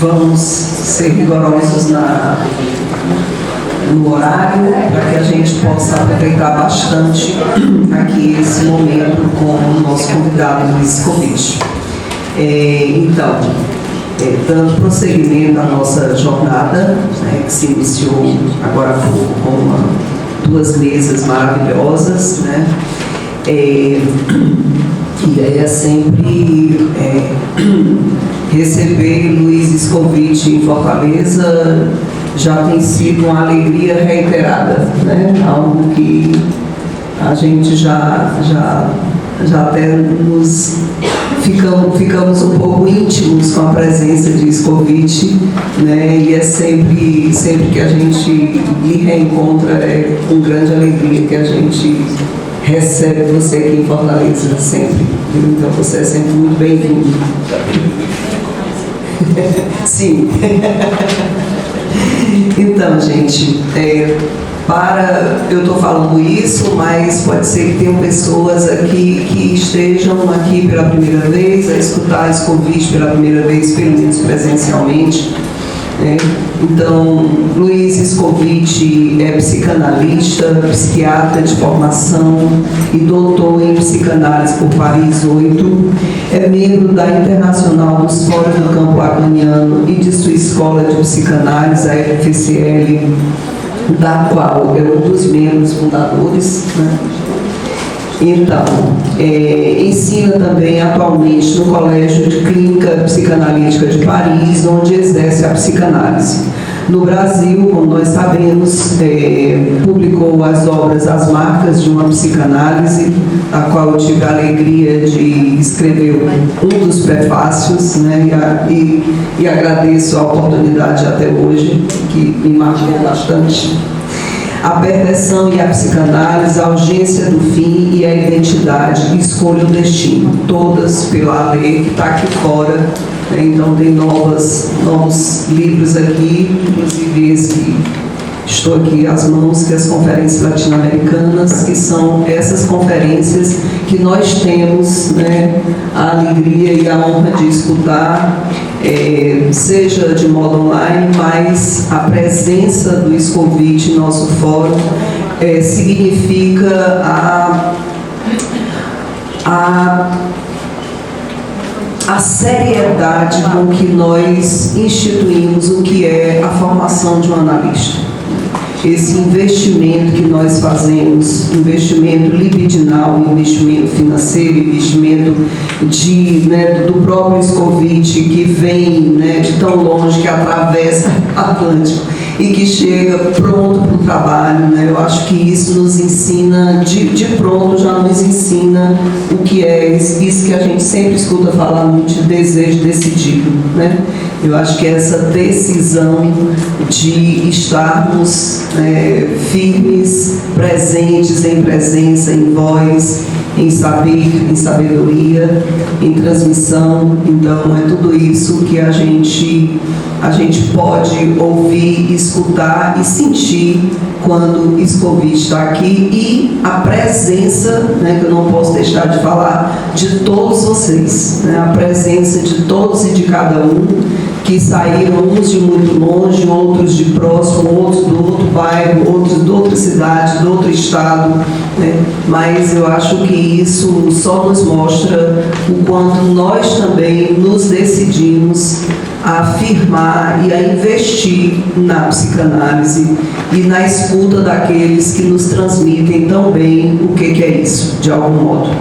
vamos ser rigorosos no horário, para que a gente possa aproveitar bastante aqui esse momento com o nosso convidado Luiz Scovich. Então, dando prosseguimento à nossa jornada, né, que se iniciou agora há pouco com duas mesas maravilhosas, né? E é sempre receber Luiz Scovich em Fortaleza já tem sido uma alegria reiterada, né? Algo que a gente já até ficamos um pouco íntimos com a presença de Scovich, né? E é sempre que a gente lhe reencontra, é com grande alegria que a gente recebe você aqui em Fortaleza, sempre. Então você é sempre muito bem-vindo. Sim. Então, gente, eu estou falando isso, mas pode ser que tenham pessoas aqui que estejam aqui pela primeira vez, a escutar Scovich pela primeira vez, pelo menos presencialmente. Então, Luiz Scovich é psicanalista, psiquiatra de formação e doutor em psicanálise por Paris 8, é membro da Internacional dos Fóruns do Campo Lacaniano e de sua escola de psicanálise, a FCL, da qual é um dos membros fundadores, né? Então, ensina também atualmente no Colégio de Clínica Psicanalítica de Paris, onde exerce a psicanálise. No Brasil, como nós sabemos, publicou as obras As Marcas de uma Psicanálise, a qual eu tive a alegria de escrever um dos prefácios, né, e agradeço a oportunidade até hoje, que me marcou bastante. A perversão e a psicanálise, a urgência do fim e a identidade, escolha o destino, todas pela lei que está aqui fora, né? Então tem novos livros aqui, inclusive esse que estou aqui às mãos, que é as conferências latino-americanas, que são essas conferências que nós temos, né, a alegria e a honra de escutar, seja de modo online, mas a presença do Scovich em nosso fórum significa a seriedade com que nós instituímos o que é a formação de um analista. Esse investimento que nós fazemos, investimento libidinal, investimento financeiro, investimento do próprio Scovich, que vem, né, de tão longe, que atravessa o Atlântico e que chega pronto para o trabalho, né? Eu acho que isso nos ensina, de pronto já nos ensina o que é isso que a gente sempre escuta falar muito, de desejo decidido, né? Eu acho que essa decisão de estarmos firmes, presentes em presença, em voz, em saber, em sabedoria, em transmissão. Então, é tudo isso que a gente pode ouvir, escutar e sentir quando Scovich está aqui, e a presença, né, que eu não posso deixar de falar, de todos vocês, né, a presença de todos e de cada um, que saíram, uns de muito longe, outros de próximo, outros do outro bairro, outros de outra cidade, de outro estado, né? Mas eu acho que isso só nos mostra o quanto nós também nos decidimos a afirmar e a investir na psicanálise e na escuta daqueles que nos transmitem tão bem o que é isso, de algum modo.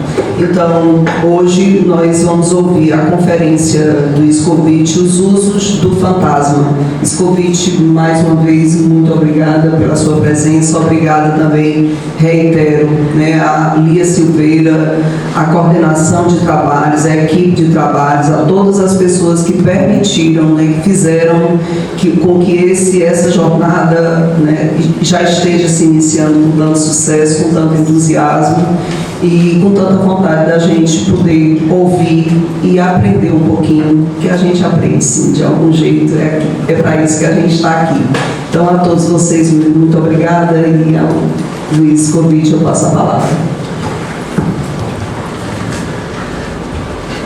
Então, hoje nós vamos ouvir a conferência do Scovich, Os Usos do Fantasma. Scovich, mais uma vez, muito obrigada pela sua presença, obrigada também, reitero, né, a Lia Silveira, a coordenação de trabalhos, a equipe de trabalhos, a todas as pessoas que permitiram, né, que fizeram com que essa jornada, né, já esteja se iniciando com tanto sucesso, com tanto entusiasmo e com tanta vontade da gente poder ouvir e aprender um pouquinho, que a gente aprende sim, de algum jeito, é para isso que a gente está aqui. Então, a todos vocês, muito obrigada, e ao Luiz Scovich eu passo a palavra.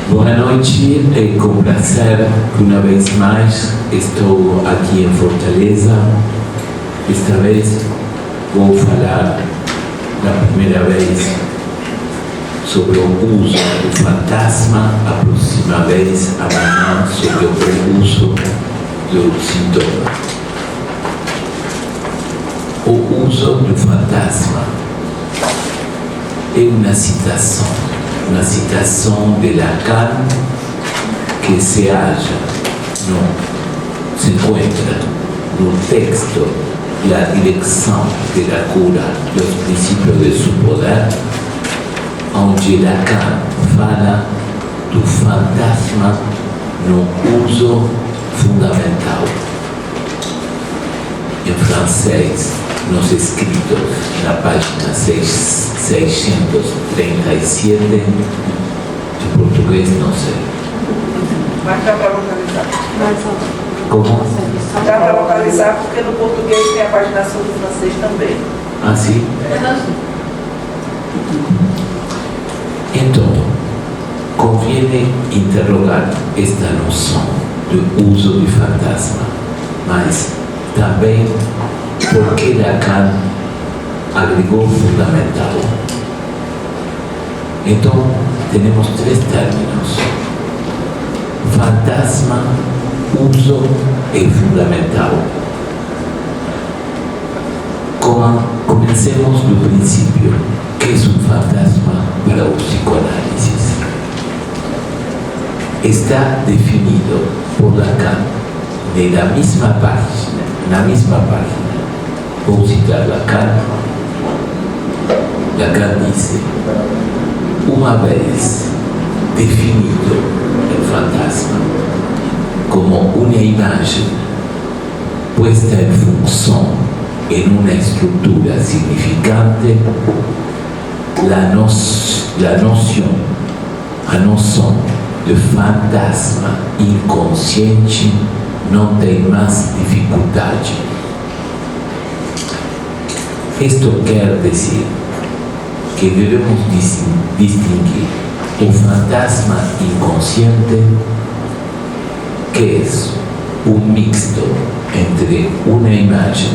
Boa noite, é com prazer que uma vez mais estou aqui em Fortaleza. Esta vez vou falar pela primeira vez sobre o uso do fantasma, a próxima vez amanhã sobre o uso do sintoma. O uso do fantasma é uma citação de Lacan que se encuentra no texto La Dirección de la Cura, los Principios de su Poder, onde Lacan fala do fantasma no uso fundamental. Em francês, nos escritos, na página 637, em português não sei. Mas dá para localizar. Como? Dá para localizar porque no português tem a paginação do francês também. Ah, sim? Então, conviene interrogar esta noção do uso de fantasma, mas também porque Lacan agregou fundamental. Então, temos três términos: fantasma, uso e fundamental. Comencemos do princípio. Que é um fantasma para o psicoanálisis? Está definido por Lacan na mesma página. Vou citar Lacan. Lacan diz: uma vez definido o fantasma como uma imagem puesta em função em uma estrutura significante, a noção de fantasma inconsciente não tem mais dificuldade. Isto quer dizer que devemos distinguir o fantasma inconsciente, que é um mixto entre uma imagem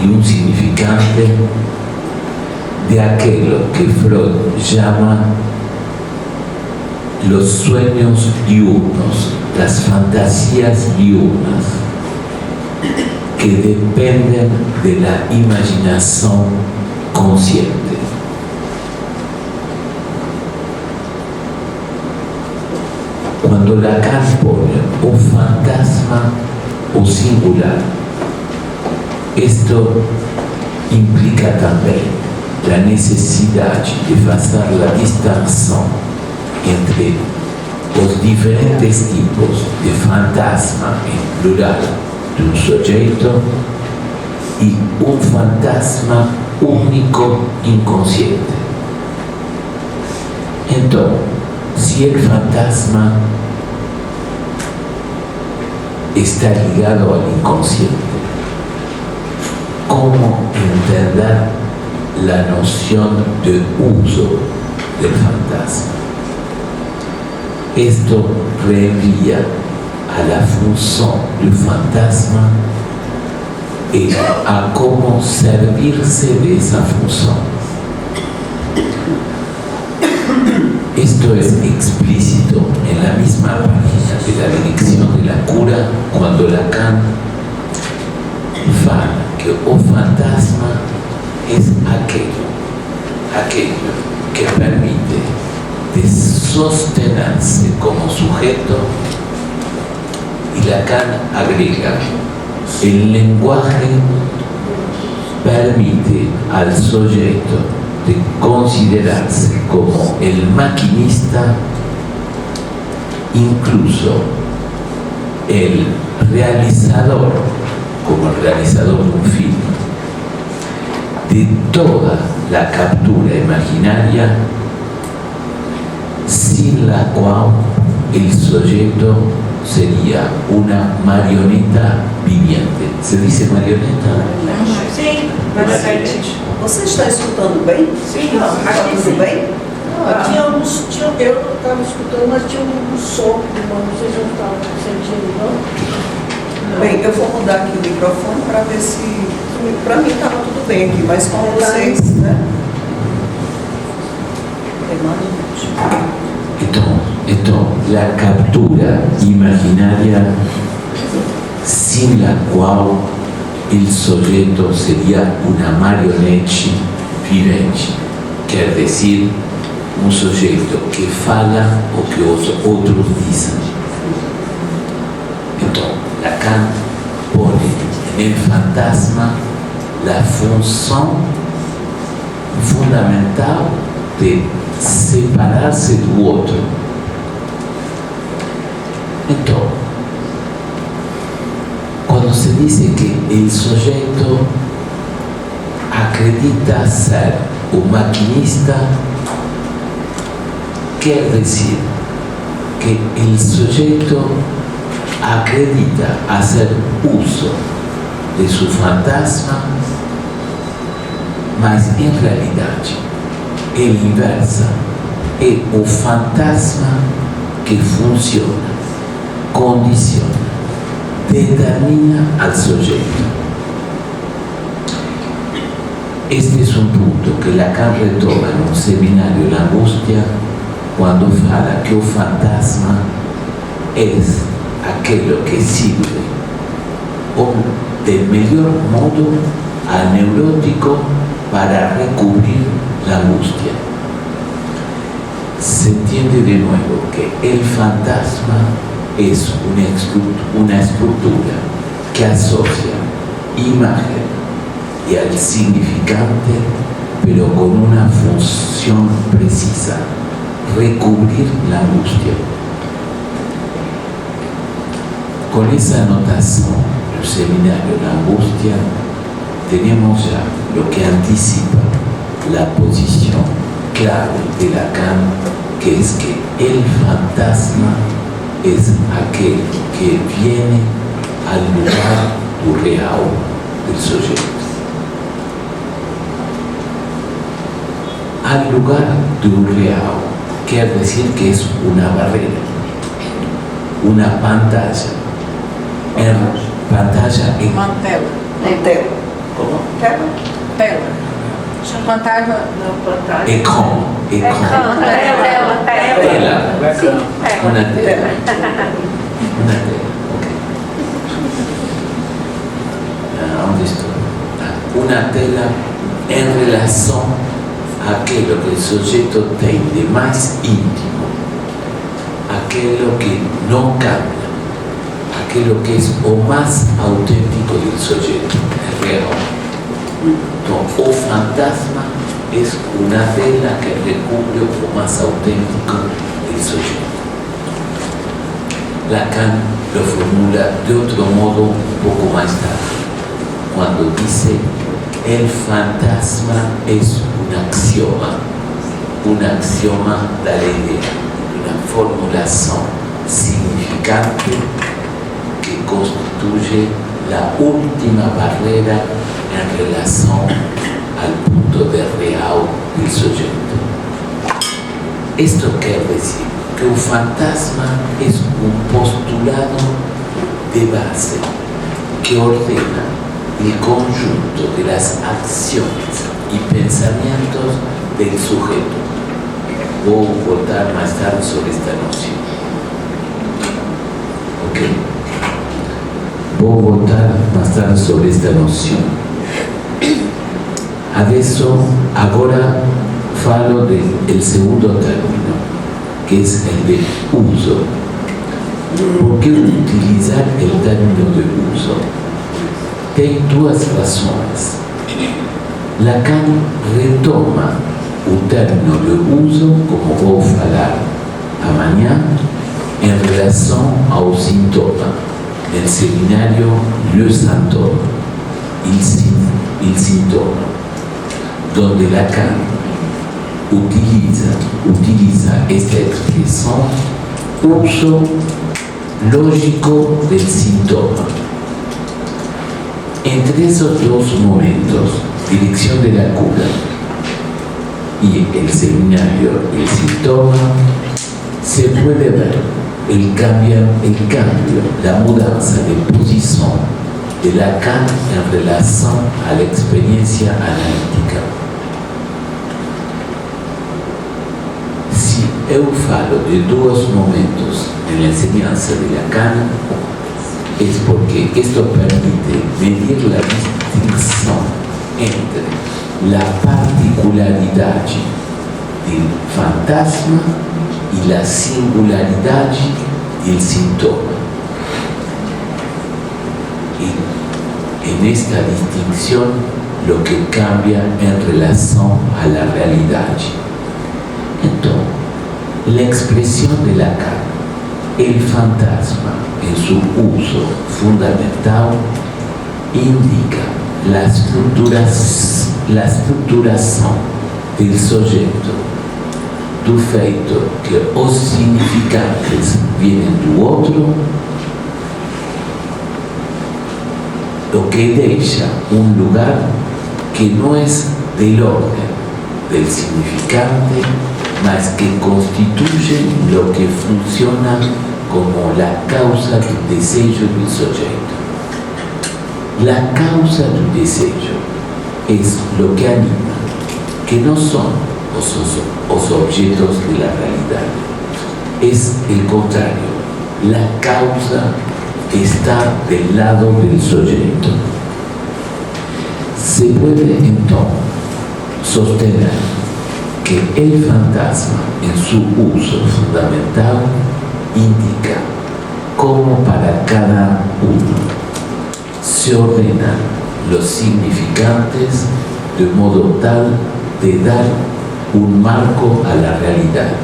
e um significante, de aquello que Freud llama los sueños diurnos, las fantasías diurnas, que dependen de la imaginación consciente. Cuando Lacan pone un fantasma o singular, esto implica también la necesidade de fazer a distinção entre os diferentes tipos de fantasma, em plural, de um sujeito e um fantasma único inconsciente. Então, se o fantasma está ligado ao inconsciente, como entender la noción de uso del fantasma? Esto reenvía a la función del fantasma y a cómo servirse de esa función. Esto es explícito en la misma página de la Dirección de la Cura, cuando Lacan fala que o fantasma es aquello que permite de sostenerse como sujeto, y Lacan agrega: el lenguaje permite al sujeto de considerarse como el maquinista, incluso el realizador, como el realizador de un film, de toda la captura imaginaria, sin la cual el sujeto sería una marioneta viviente. ¿Se dice marioneta? Sim, Você está escutando bem? Sim, Está aqui tudo sim. bem? Eu estava escutando, mas tinha um som, não sei se eu estava sentindo, não? Bem, eu vou mudar aqui o microfone para ver se... Para mim estava tudo bem aqui, mas com vocês, né? Entonces, la captura imaginaria sin la cual el sujeto sería una marionete vivente, quer decir, un sujeto que fala o que os otros dicen. Entonces, Lacan pone en el fantasma la función fundamental de separarse del otro. Entonces, cuando se dice que el sujeto acredita ser un maquinista, quiere decir que el sujeto acredita hacer uso de su fantasma, mas en realidad el inversa es un fantasma que funciona, condiciona, determina al sujeto. Este es un punto que Lacan retoma en un seminario La Angustia cuando fala que el fantasma es aquello que sirve del mejor modo al neurótico para recubrir la angustia. Se entiende de nuevo que el fantasma es una estructura que asocia imagen y al significante, pero con una función precisa: recubrir la angustia. Con esa anotación del seminario La Angustia tenemos ya lo que anticipa la posición clave de Lacan, que es que el fantasma es aquel que viene al lugar real del sujeto. Al lugar real quiere decir que es una barrera, una pantalla. En pantalla en Uma tela. Tela. Como? Tela? Tela. Fantasma. Não, fantasma. écran. Tela. Tela. Sim. Una tela. Una tela. Ok. ¿Dónde estoy? Una tela en relación a aquello que el sujeto tiene de más íntimo, aquello que no cambia, aquello que es o más auténtico del sujeto, el real. Entonces, o fantasma es una tela que recubre lo más auténtico del sujeto. Lacan lo formula de otro modo un poco más tarde, cuando dice: el fantasma es un axioma de la idea, una formulación significante que constituye la última barrera en relación al punto de real del sujeto. Esto quiere decir que un fantasma es un postulado de base que ordena el conjunto de las acciones y pensamientos del sujeto. Voy a voltar más tarde sobre esta noción. Ok. Voy a voltar más tarde sobre esta noción. Adesso, ahora falo del segundo término, que es el de uso. ¿Por qué utilizar el término de uso? Hay dos razones. Lacan retoma un término de uso, como voy a hablar mañana, en relación al síntoma. En el seminario Le Symptôme, el síntoma, donde Lacan utiliza esta expresión: uso lógico del síntoma. Entre esos dos momentos, dirección de la cura y el seminario, el síntoma, se puede ver el cambio, la mudanza de posición de Lacan en relación a la experiencia analítica. Si eu falo de dos momentos en la enseñanza de Lacan, es porque esto permite medir la distinción entre la particularidad del fantasma y la singularidad del síntoma. Y en esta distinción lo que cambia en relación a la realidad. Entonces, la expresión de Lacan, el fantasma en su uso fundamental, indica la estruturación del sujeto, do feito que os significantes vienen do outro, lo que deja un lugar que no es del orden del significante, mas que constituye lo que funciona como la causa del deseo del sujeto. La causa del deseo es lo que anima, que no son los objetos de la realidad. Es el contrario, la causa está del lado del sujeto. Se puede entonces sostener que el fantasma en su uso fundamental indica cómo para cada uno se ordenan los significantes de modo tal de dar un marco a la realidad.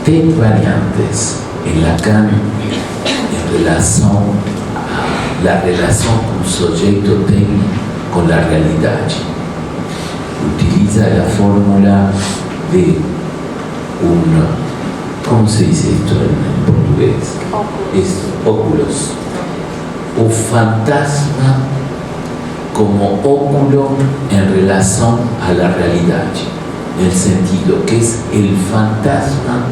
Hay variantes en Lacan en relación a la relación que un sujeto tiene con la realidad. Utiliza la fórmula de ¿cómo se dice esto en portugués? Es óculos. O fantasma como óculo en relación a la realidad, en el sentido que es el fantasma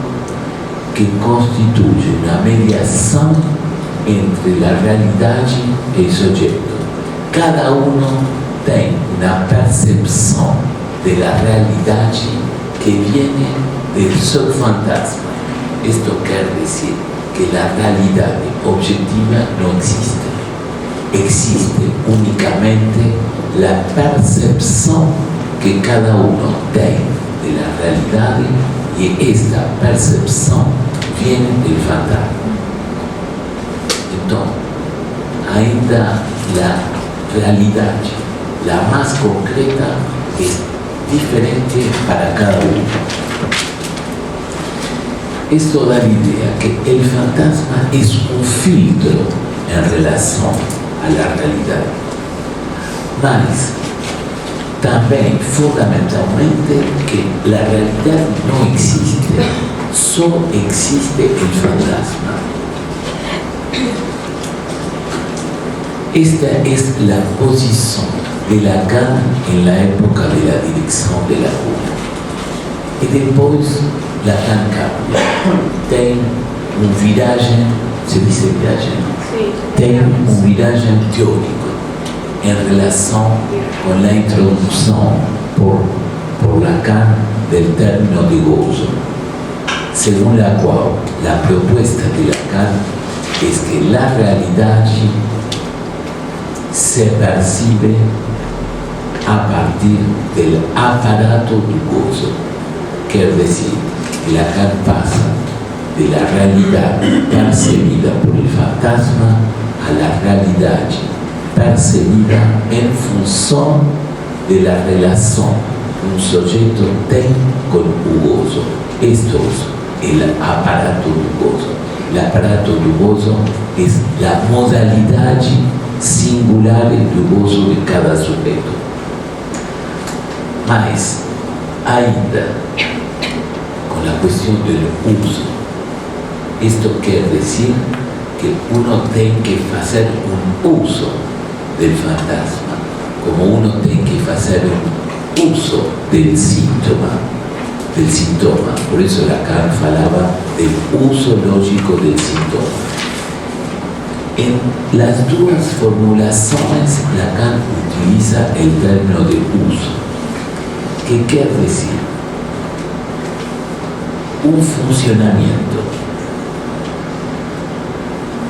que constituye una mediación entre la realidad y el sujeto. Cada uno tiene una percepción de la realidad que viene del subfantasma. Esto quiere decir que la realidad objetiva no existe. Existe únicamente la percepción que cada uno tiene de la realidad, y esta percepción viene del fantasma. Entonces, ainda la realidad, la más concreta, es diferente para cada uno. Esto da la idea que el fantasma es un filtro en relación a la realidad, mas también fundamentalmente que la realidad no existe, solo existe el fantasma. Esta es la posición de Lacan en la época de la dirección de la cura. Y después Lacan cambia, tiene un viraje, se dice viraje, ¿no? Tiene un viraje teórico en relación con la introducción por Lacan del término de gozo, según la cual la propuesta de Lacan es que la realidad se percibe a partir del aparato del gozo. Quiere decir que Lacan pasa de la realidad percibida por el fantasma a la realidad percibida en función de la relación que un sujeto tiene con el gozo. Esto es el aparato del gozo. El aparato del gozo es la modalidad singular del gozo de cada sujeto. Mas, ainda con la cuestión del uso, esto quiere decir que uno tiene que hacer un uso del fantasma, como uno tiene que hacer uso del síntoma. Por eso Lacan falaba del uso lógico del síntoma. En las dos formulaciones, Lacan utiliza el término de uso. ¿Qué quiere decir? Un funcionamiento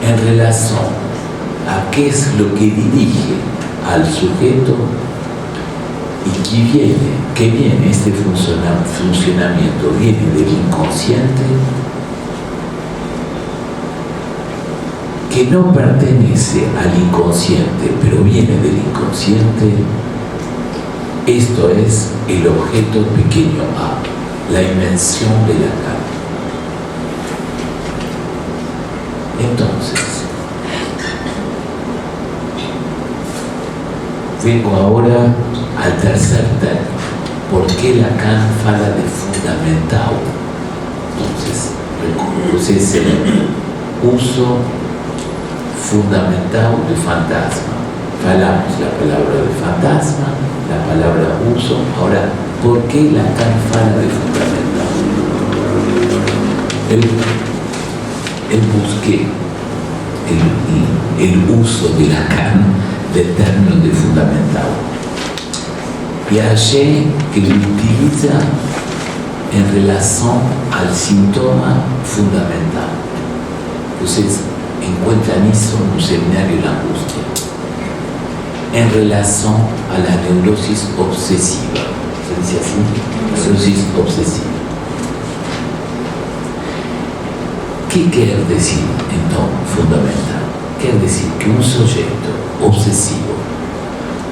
en relación a qué es lo que dirige al sujeto y que viene este funcionamiento, viene del inconsciente, que no pertenece al inconsciente, pero viene del inconsciente. Esto es el objeto pequeño a, la invención de Lacan. Entonces, vengo ahora al tercer término. ¿Por qué Lacan fala de fundamental? Entonces, es el uso fundamental de fantasma. Falamos la palabra de fantasma, la palabra uso. Ahora, ¿por qué Lacan fala de fundamental? El busqué el uso de Lacan del término de fundamental. Y hallé que lo utiliza en relación al síntoma fundamental. Entonces, encuentran eso en un seminario de la angustia. En relación a la neurosis obsesiva. ¿Se dice así? Neurosis obsesiva. ¿Qué quiere decir entonces fundamental? Quiere decir que un sujeto obsesivo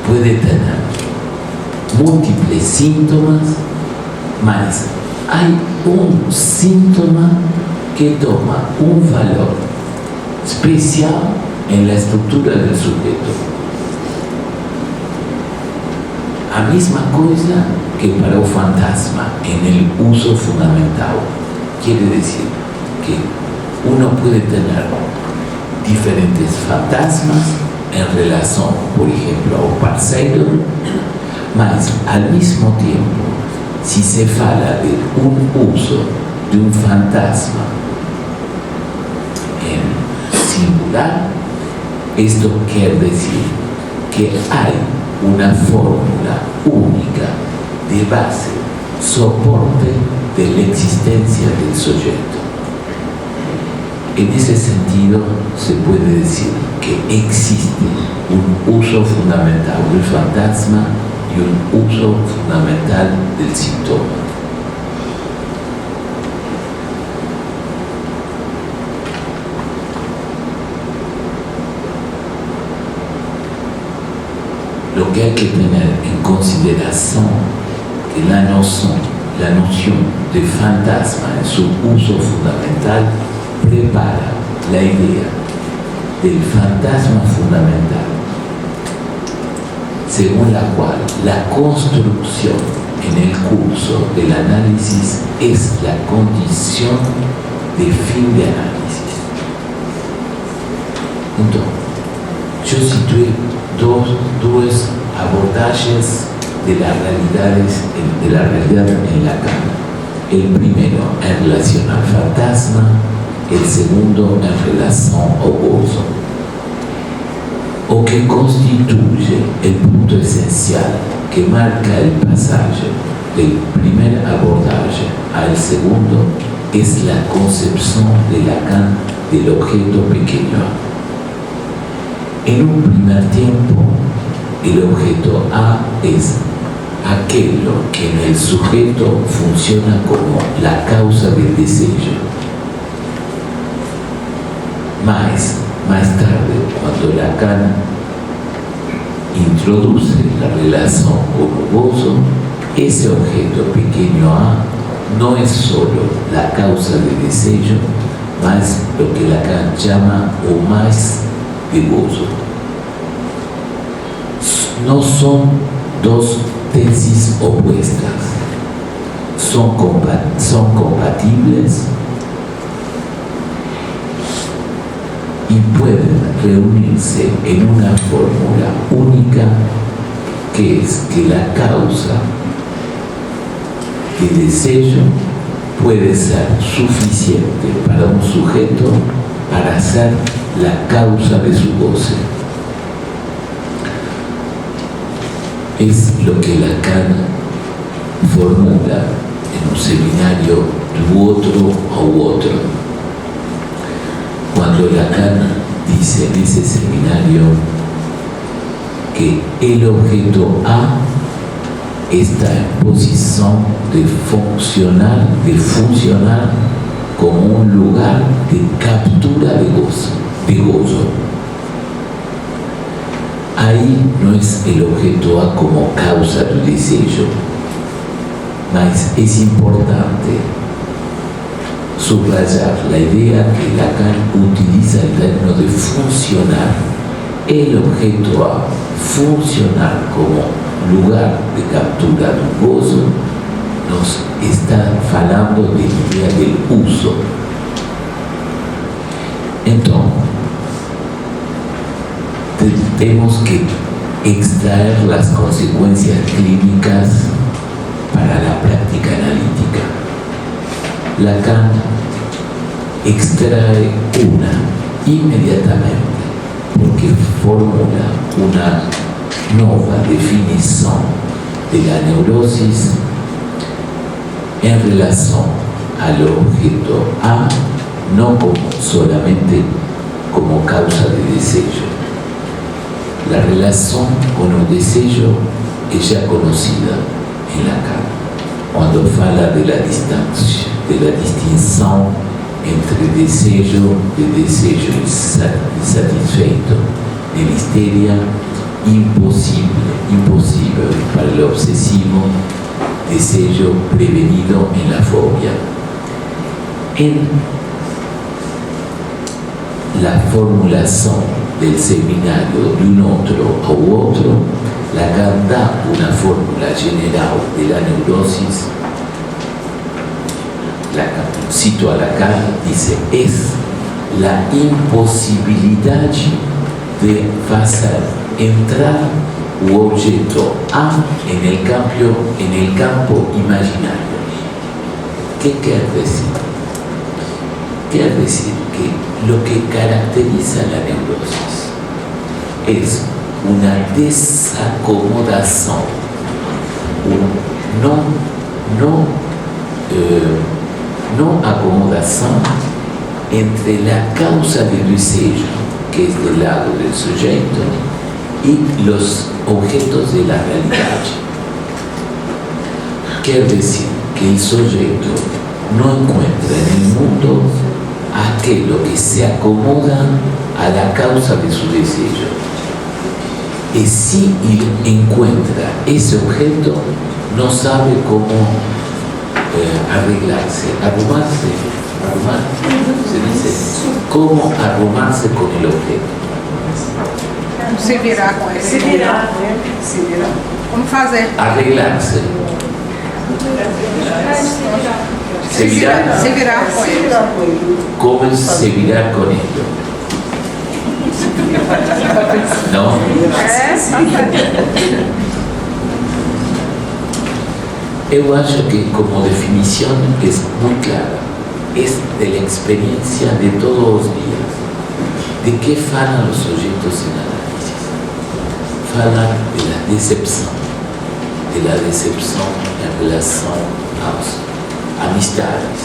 puede tener múltiples síntomas, mas hay un síntoma que toma un valor especial en la estructura del sujeto. La misma cosa que para un fantasma en el uso fundamental. Quiere decir que uno puede tener diferentes fantasmas en relación, por ejemplo, a un parceiro, mas al mismo tiempo, si se fala de un uso de un fantasma en singular, esto quiere decir que hay una fórmula única de base, soporte de la existencia del sujeto. En ese sentido, se puede decir que existe un uso fundamental del fantasma y un uso fundamental del síntoma. Lo que hay que tener en consideración que la noción de fantasma en su uso fundamental prepara la idea del fantasma fundamental, según la cual la construcción en el curso del análisis es la condición de fin de análisis. Entonces, yo situé dos abordajes de la realidad en Lacan. El primero en relación al fantasma, el segundo en relación al gozo, o que constituye el punto esencial que marca el pasaje del primer abordaje al segundo, es la concepción de Lacan del objeto pequeño. En un primer tiempo, el objeto A es aquello que en el sujeto funciona como la causa del deseo. Más tarde, cuando Lacan introduce la relación con el gozo, ese objeto pequeño A no es solo la causa del deseo, mas lo que Lacan llama o más de gozo. No son dos tesis opuestas, son compatibles y pueden reunirse en una fórmula única, que es que la causa de deseo puede ser suficiente para un sujeto para ser la causa de su goce. Es lo que Lacan formula en un seminario du otro a otro. Cuando Lacan dice en ese seminario que el objeto A está en posición de funcionar como un lugar de captura de gozo. Ahí no es el objeto A como causa del deseo, mas es importante subrayar la idea que Lacan utiliza el término de funcionar. El objeto A, funcionar como lugar de captura de un gozo, nos está hablando de la idea del uso. Entonces, tenemos que extraer las consecuencias clínicas para la práctica analítica. Lacan extrae una inmediatamente porque formula una nueva definición de la neurosis en relación al objeto A, no solamente como causa de deseo. La relación con el deseo es ya conocida en Lacan, cuando habla de la distancia, de la distinción entre deseo insatisfeito, de la histeria imposible para el obsesivo, deseo prevenido en la fobia. En la formulación del seminario de un otro a otro, Lacan da una fórmula general de la neurosis. Cito a Lacan, dice, es la imposibilidad de hacer entrar un objeto A en el campo imaginario. ¿Qué quiere decir? Quiere decir que lo que caracteriza la neurosis es una desacomodación, no acomodación entre la causa del deseo, que es del lado del sujeto, y los objetos de la realidad. Quiere decir que el sujeto no encuentra en el mundo aquello que se acomoda a la causa de su deseo. Y si encuentra ese objeto, no sabe cómo arreglarse, arrumar, se dice, cómo arrumarse con el objeto. Se virar com ele. Se virar. Como fazer? Arreglarse. Se virar com ele. ¿Cómo se virar con ello? ¿No? Yo acho que como definición es muy clara. Es de la experiencia de todos los días. ¿De qué falan los sujetos en análisis? Falan de la decepción en relación a las amistades,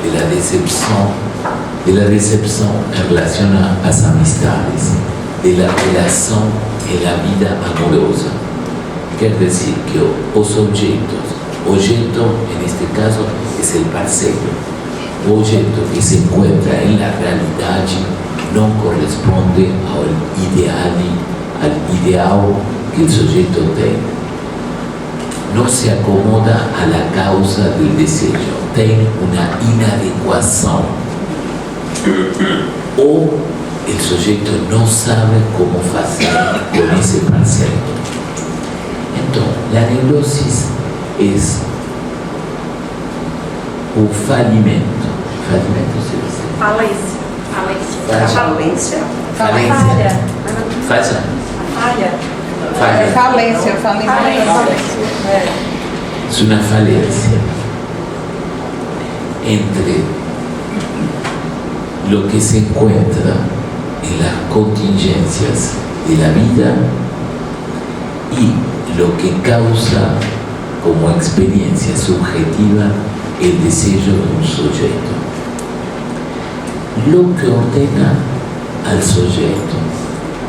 de la decepción en relación a las amistades, de la relación en la vida amorosa. Quiere decir que los objeto en este caso es el parceiro, objeto que se encuentra en la realidad no corresponde al ideal que el sujeto tiene. No se acomoda a la causa del deseo, tiene una inadecuación. O el sujeto no sabe cómo hacer con ese parceiro. Entonces, la neurosis es un falimento. Falimento se dice. Falência. Falência, falimento. Es una falencia. entre lo que se encuentra en las contingencias de la vida y lo que causa como experiencia subjetiva el deseo de un sujeto. Lo que ordena al sujeto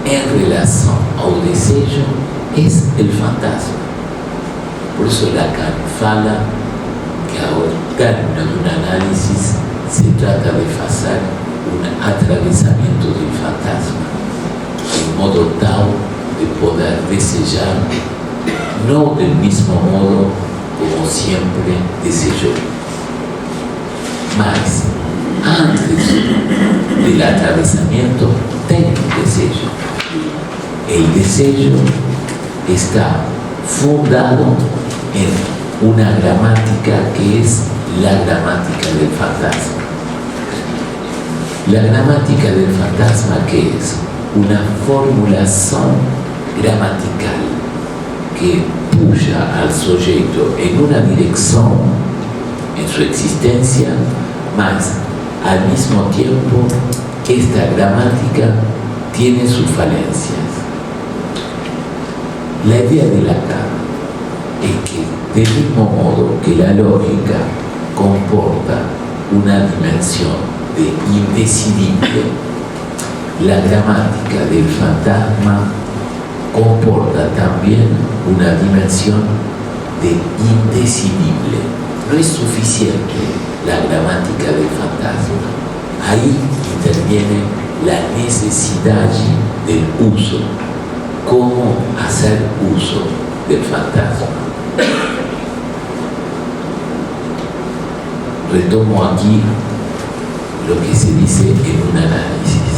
en relación al deseo es el fantasma. Por eso Lacan fala que al término de un análisis se trata de hacer un atravesamiento del fantasma, de modo tal de poder desear, no del mismo modo como siempre desejó. Mas, antes del atravesamiento, tiene un deseo. El deseo está fundado en una gramática que es la gramática del fantasma. La gramática del fantasma, que es una formulación gramatical que puya al sujeto en una dirección en su existencia, mas al mismo tiempo esta gramática tiene sus falencias. La idea de Lacan es que del mismo modo que la lógica comporta una dimensión de indecidible, la gramática del fantasma comporta también una dimensión de indecidible. No es suficiente la gramática del fantasma. Ahí interviene la necesidad del uso. ¿Cómo hacer uso del fantasma? Retomo aquí lo que se dice en un análisis.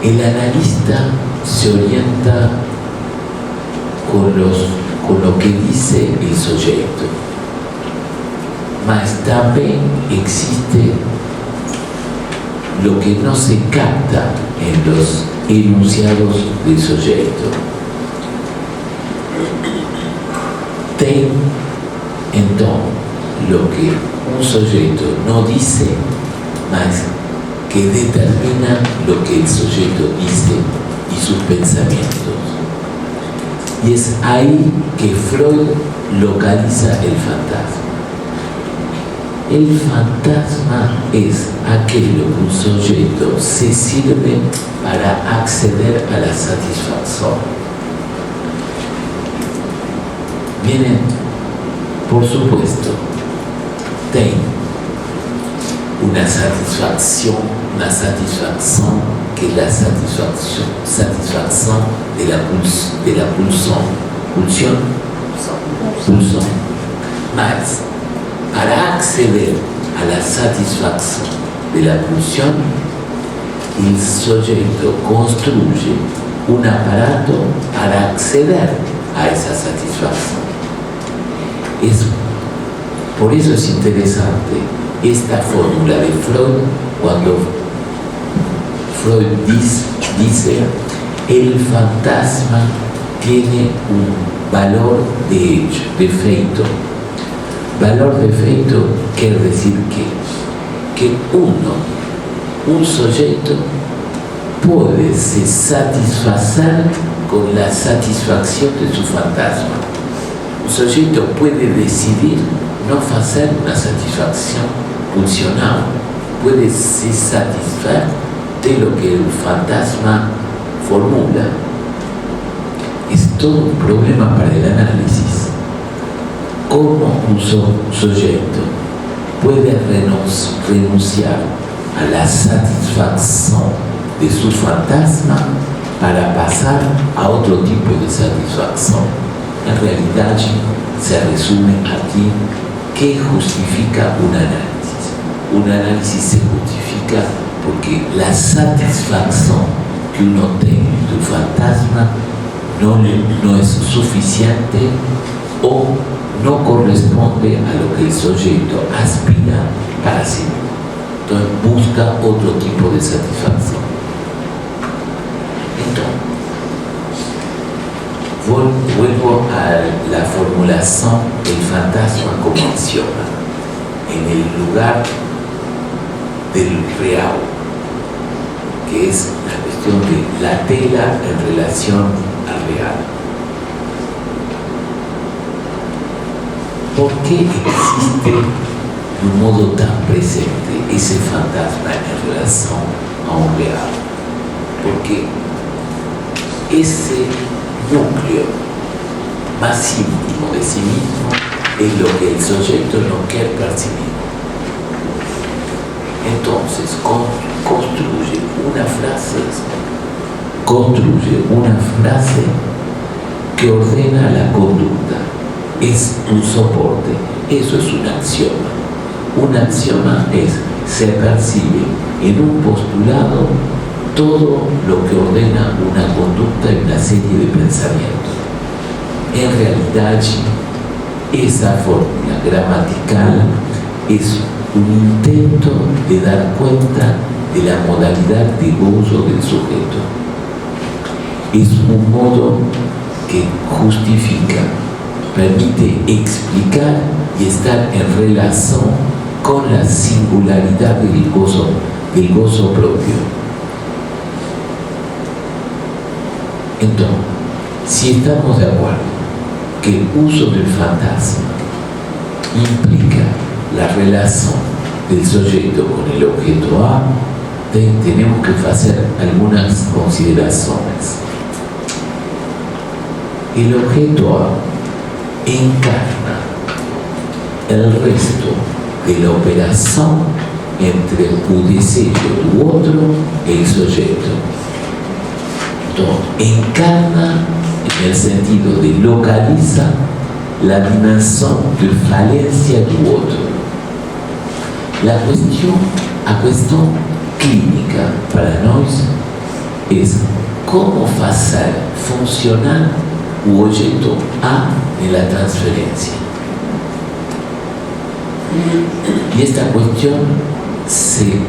El analista se orienta con lo que dice el sujeto, mas también existe lo que no se capta en los enunciados del sujeto. Ten, entonces, lo que un sujeto no dice, mas que determina lo que el sujeto dice y sus pensamientos. Y es ahí que Freud localiza el fantasma. El fantasma es aquello que un sujeto se sirve para acceder a la satisfacción. Viene, por supuesto, tiene una satisfacción que es la satisfacción de la pulsión. Mas, para acceder a la satisfacción de la pulsión, el sujeto construye un aparato para acceder a esa satisfacción. Por eso es interesante esta fórmula de Freud, cuando Freud dice el fantasma tiene un valor de hecho, de feito. Valor de feito quiere decir que un sujeto puede se satisfacer con la satisfacción de su fantasma. Un sujeto puede decidir no hacer una satisfacción funcional, puede se satisfacer de lo que el fantasma formula. Es todo un problema para el análisis. ¿Cómo un sujeto puede renunciar a la satisfacción de su fantasma para pasar a otro tipo de satisfacción? En realidad se resume aquí qué justifica un análisis. Un análisis se justifica porque la satisfacción que uno tiene del fantasma no es suficiente o no corresponde a lo que el sujeto aspira para sí. Entonces busca otro tipo de satisfacción. Entonces, vuelvo a la formulación del fantasma como axioma. en el lugar del real, que es la cuestión de la tela en relación al real. ¿Por qué existe de un modo tan presente ese fantasma en relación a un real? Porque ese núcleo más íntimo de sí mismo es lo que el sujeto no quiere percibir. Entonces construye una frase que ordena la conducta, es un soporte, eso es un axioma. Un axioma es, se percibe en un postulado todo lo que ordena una conducta y una serie de pensamientos. En realidad, esa fórmula gramatical es un intento de dar cuenta de la modalidad de gozo del sujeto. Es un modo que justifica, permite explicar y estar en relación con la singularidad del gozo propio. Entonces, si estamos de acuerdo que el uso del fantasma implica la relación del sujeto con el objeto A, tenemos que hacer algunas consideraciones. El objeto A encarna el resto de la operación entre el deseo del otro y el sujeto. Entonces, encarna en el sentido de localiza la dimensión de falencia del otro. La cuestión clínica para nosotros es cómo hacer funcionar el objeto A en la transferencia. Y esta cuestión se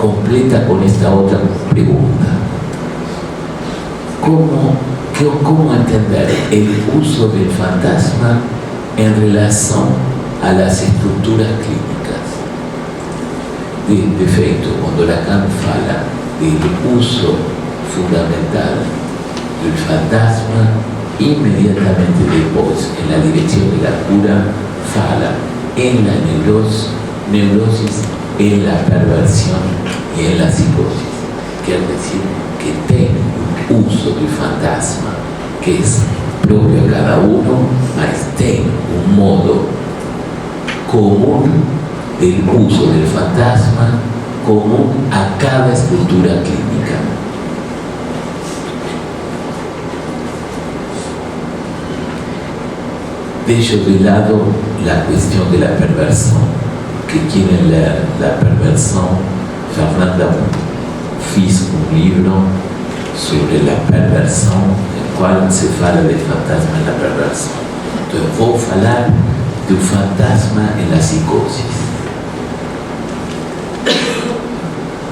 completa con esta otra pregunta. ¿Cómo entender el uso del fantasma en relación a las estructuras clínicas? De efecto, cuando Lacan fala del uso fundamental del fantasma, inmediatamente después, en la dirección de la cura, fala en la neurosis, en la perversión y en la psicosis. Quiere decir que tiene un uso del fantasma que es propio a cada uno, mas tiene un modo común del uso del fantasma común a cada estructura clínica. Dejo de lado la cuestión de la perversión, que quieren leer la perversión. Fernanda hizo un libro sobre la perversión, en el cual se fala del fantasma en la perversión. Entonces voy a hablar de un fantasma en la psicosis.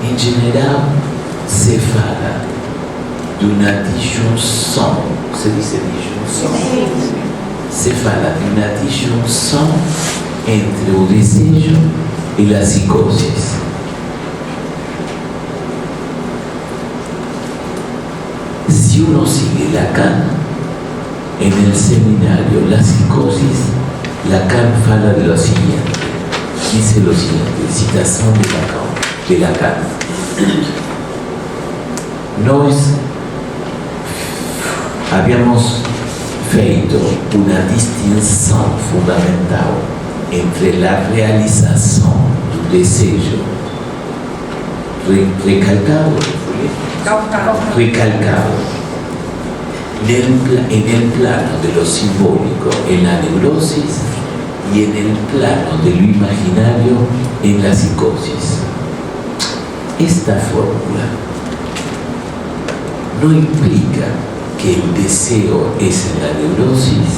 En general se fala de una disyunción, se dice disyunción. Se fala de una disyunción entre el deseo y la psicosis. Si uno sigue Lacan, en el seminario La psicosis, Lacan fala de lo siguiente, dice lo siguiente, citación de Lacan. Nos habíamos feito una distinción fundamental entre la realización del deseo recalcado en el plano de lo simbólico en la neurosis y en el plano de lo imaginario en la psicosis. Esta fórmula no implica que el deseo es en la neurosis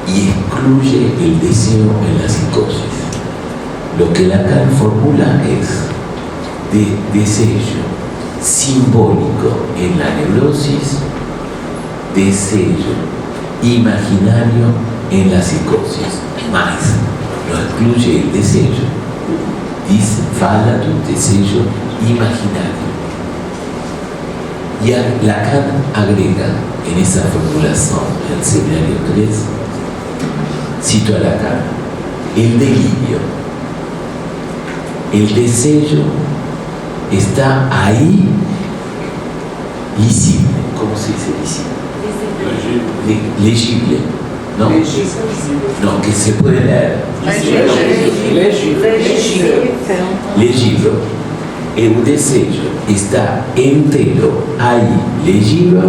y excluye el deseo en la psicosis. Lo que Lacan formula es de deseo simbólico en la neurosis, deseo imaginario en la psicosis, más no excluye el deseo dice, fala de un deseo imaginario. Y Lacan agrega en esa formulación, en el seminario 3, cito a Lacan, el delirio, el deseo está ahí, lisible. ¿Cómo se dice lisible? Legible. No, no, que se puede leer. Legible. El deseo está entero ahí, legible.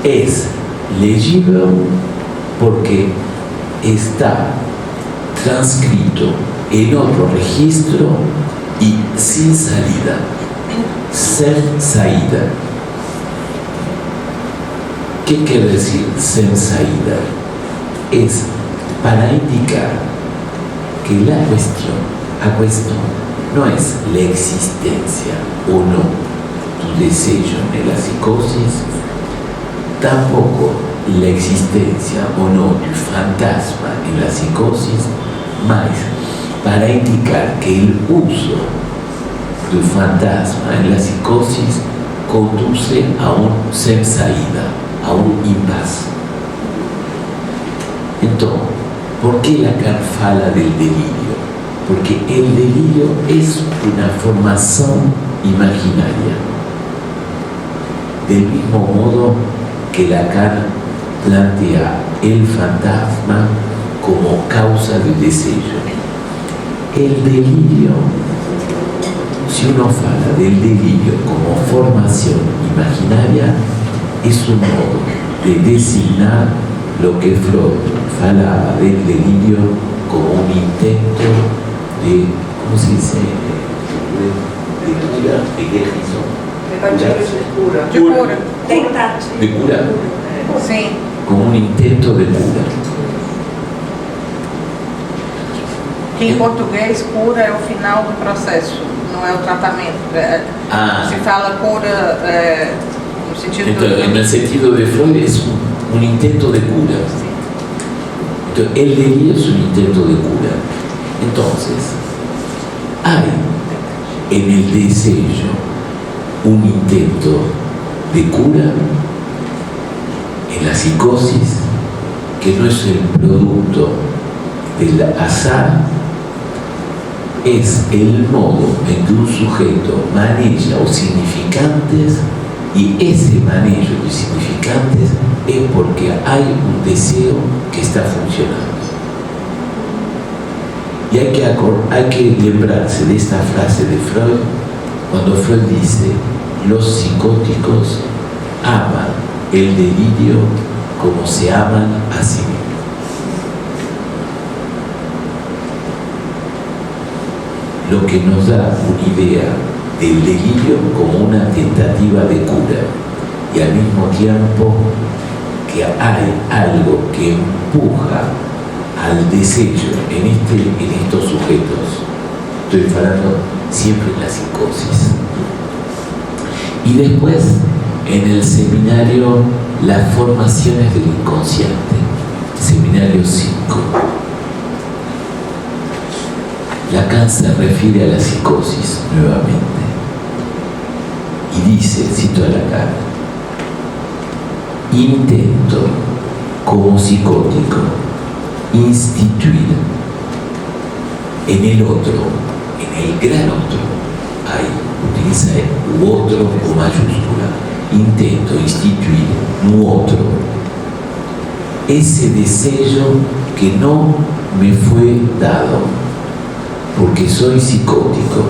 Es legible porque está transcrito en otro registro y sin salida, sin salida. ¿Qué quiere decir sin salida? Es para indicar que la cuestión no es la existencia o no tu deseo en la psicosis, tampoco la existencia o no del fantasma en la psicosis, más para indicar que el uso del fantasma en la psicosis conduce a un sin salida, a un impasse. Entonces, ¿por qué Lacan fala del delirio? Porque el delirio es una formación imaginaria. Del mismo modo que Lacan plantea el fantasma como causa del deseo. El delirio, si uno fala del delirio como formación imaginaria, es un modo de designar lo que Freud falaba del delirio como un intento de, ¿cómo se dice? De cura, de guérison. De cura. De cura. Sim. Como un intento de cura. Que em português, cura é o final do processo, não é o tratamento. Se fala cura no sentido entonces, en el sentido de Freud es un intento de cura. Entonces, el delirio es un intento de cura. Entonces, hay en el deseo un intento de cura en la psicosis que no es el producto del azar, es el modo en que un sujeto maneja los significantes, y ese manejo de significantes es porque hay un deseo que está funcionando. Y hay que lembrarse de esta frase de Freud, cuando Freud dice: los psicóticos aman el delirio como se aman a sí mismos. Lo que nos da una idea del delirio como una tentativa de cura, y al mismo tiempo que hay algo que empuja al deseo en estos sujetos. Estoy hablando siempre en la psicosis. Y después, en el seminario Las formaciones del inconsciente, seminario 5, Lacan se refiere a la psicosis nuevamente y dice, cito a Lacan: intento como psicótico instituir en el otro, en el gran otro, ahí utiliza el otro con mayúscula, intento instituir un otro, ese deseo que no me fue dado porque soy psicótico,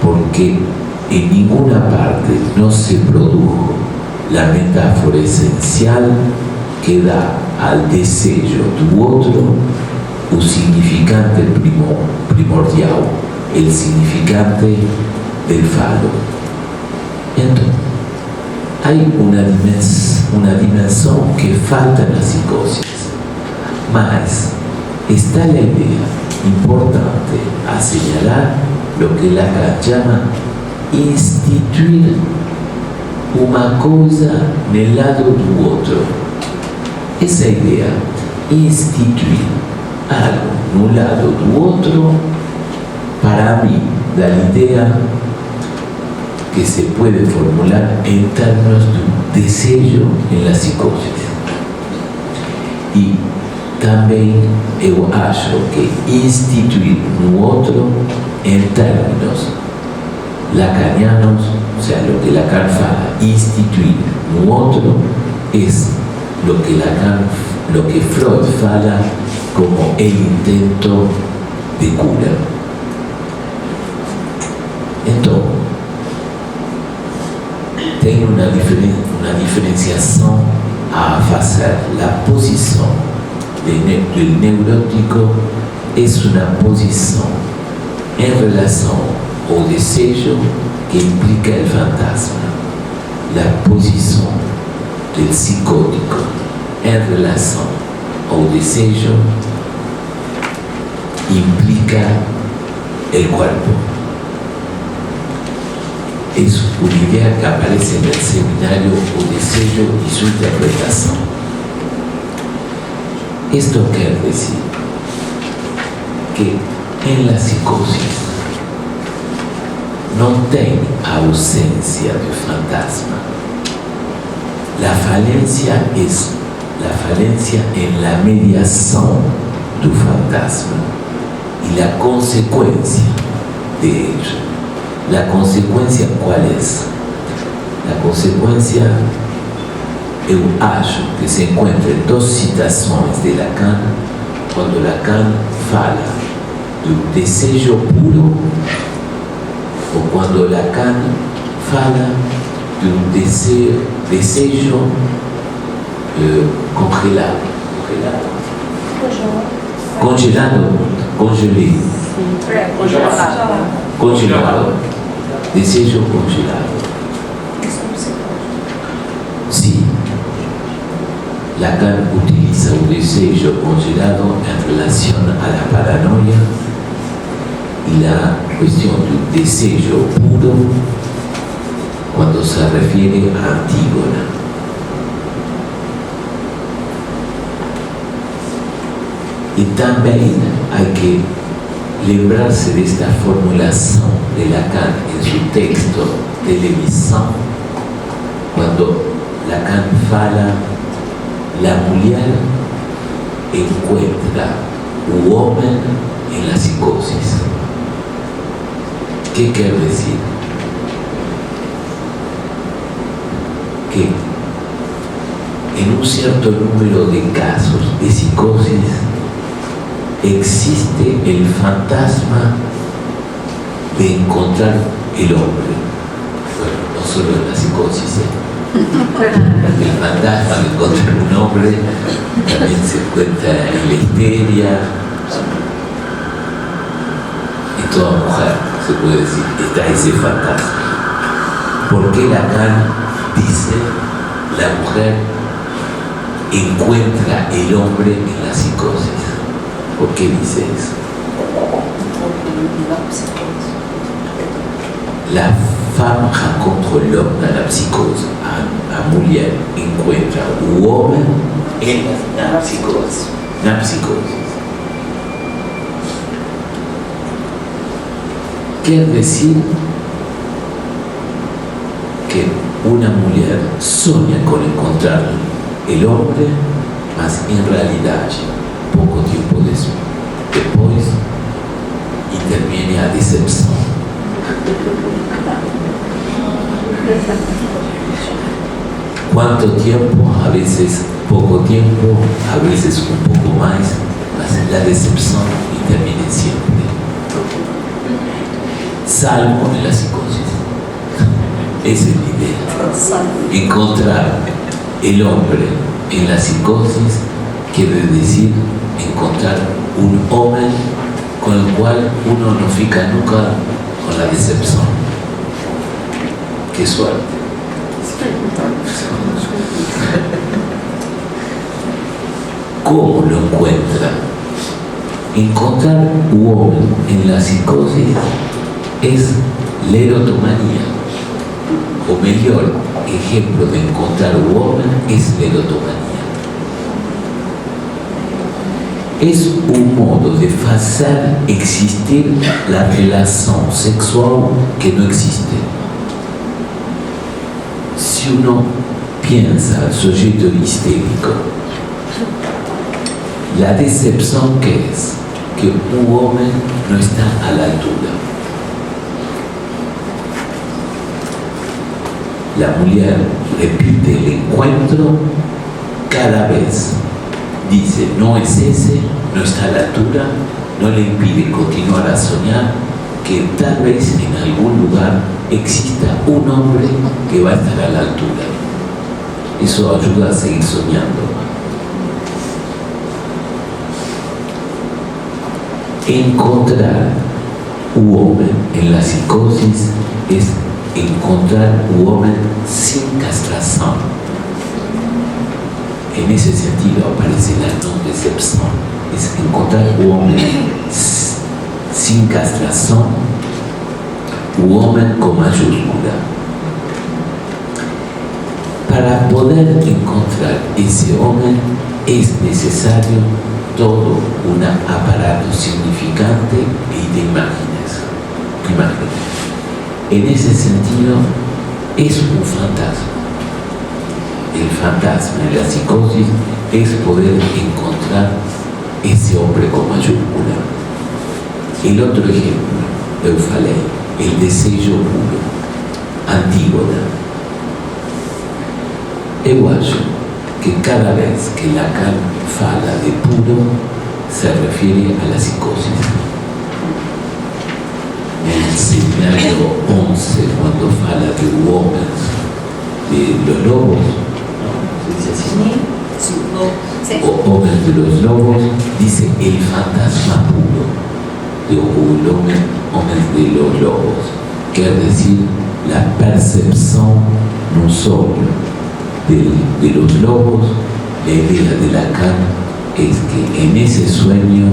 porque en ninguna parte no se produjo la metáfora esencial que da al deseo du otro un significante primordial, el significante del falo. Entonces, hay una dimensión que falta en la psicosis, más está la idea importante a señalar lo que Lacan llama instituir una cosa nel lado del otro. Esa idea, instituir algo en un lado del otro, para mí da la idea que se puede formular en términos de deseo en la psicosis. E também eu acho que instituir no outro em términos lacanianos, o sea, lo que Lacan fala, instituir no outro es lo que Freud fala como el intento de cura. Então, tem uma diferenciação a fazer. A posição do neurótico é uma posição em relação ao desejo que implica o fantasma. A posição do psicótico em relação ao desejo implica o corpo. Es una idea que aparece en el seminario O Desejo y su interpretación. Esto quiere decir que en la psicosis no hay ausencia de fantasma. La falencia es la falencia en la mediación del fantasma y la consecuencia de ello. La consecuencia, ¿cuál es? La consecuencia, eu acho que se encuentra en dos citaciones de Lacan, cuando Lacan fala do desejo puro o cuando Lacan fala de un desejo congelado. Congelado. Desejo congelado. Sí, Lacan utiliza un desejo congelado en relación a la paranoia y la cuestión del desejo puro cuando se refiere a Antígona. Y también hay que lembrarse de esta formulación de Lacan en su texto Televisión, cuando Lacan fala, la mujer encuentra un hombre en la psicosis. ¿Qué quiere decir? Que en un cierto número de casos de psicosis existe el fantasma de encontrar el hombre. Bueno, no solo en la psicosis, el fantasma de encontrar un hombre también se encuentra en la histeria. En toda mujer, se puede decir, está ese fantasma. ¿Por qué Lacan dice la mujer encuentra el hombre en la psicosis? ¿Por qué dice eso? La femme rencontre l'homme dans la psychose. La mujer encuentra un hombre en la psicosis. Quiere decir que una mujer sueña con encontrar el hombre, mas en realidad poco tiempo después interviene a decepción. ¿Cuánto tiempo? A veces poco tiempo, a veces un poco más, mas la decepción interviene siempre. Salvo en la psicosis. Esa es la idea. Encontrar el hombre en la psicosis quiere decir encontrar un hombre con el cual uno no fica nunca con la decepción. ¡Qué suerte! ¿Cómo lo encuentra? Encontrar un hombre en la psicosis es la erotomanía. O mejor, ejemplo de encontrar un hombre es la erotomanía. es un modo de hacer existir la relación sexual que no existe. Si uno piensa al sujeto histérico, la decepción que es que un hombre no está a la altura. La mujer repite el encuentro cada vez. Dice, no es ese, no está a la altura, no le impide continuar a soñar que tal vez en algún lugar exista un hombre que va a estar a la altura. Eso ayuda a seguir soñando. Encontrar un hombre en la psicosis es encontrar un hombre sin castración. En ese sentido aparece la no decepción. Es encontrar un hombre sin castración, un hombre con mayúscula. Para poder encontrar ese hombre es necesario todo un aparato significante y de imágenes. En ese sentido, es un fantasma. El fantasma en la psicosis es poder encontrar ese hombre con mayúscula. El otro ejemplo, Eufalei, el deseo puro, Antígona. Eu acho que cada vez que Lacan fala de puro, se refiere a la psicosis. En el seminario 11, cuando fala de Wobbens, de los lobos, ¿se dice así? O Wobbens de los lobos, dice el fantasma puro de Wobbens de los lobos. Quiere decir la percepción no solo de los lobos. La idea de Lacan es que en ese sueño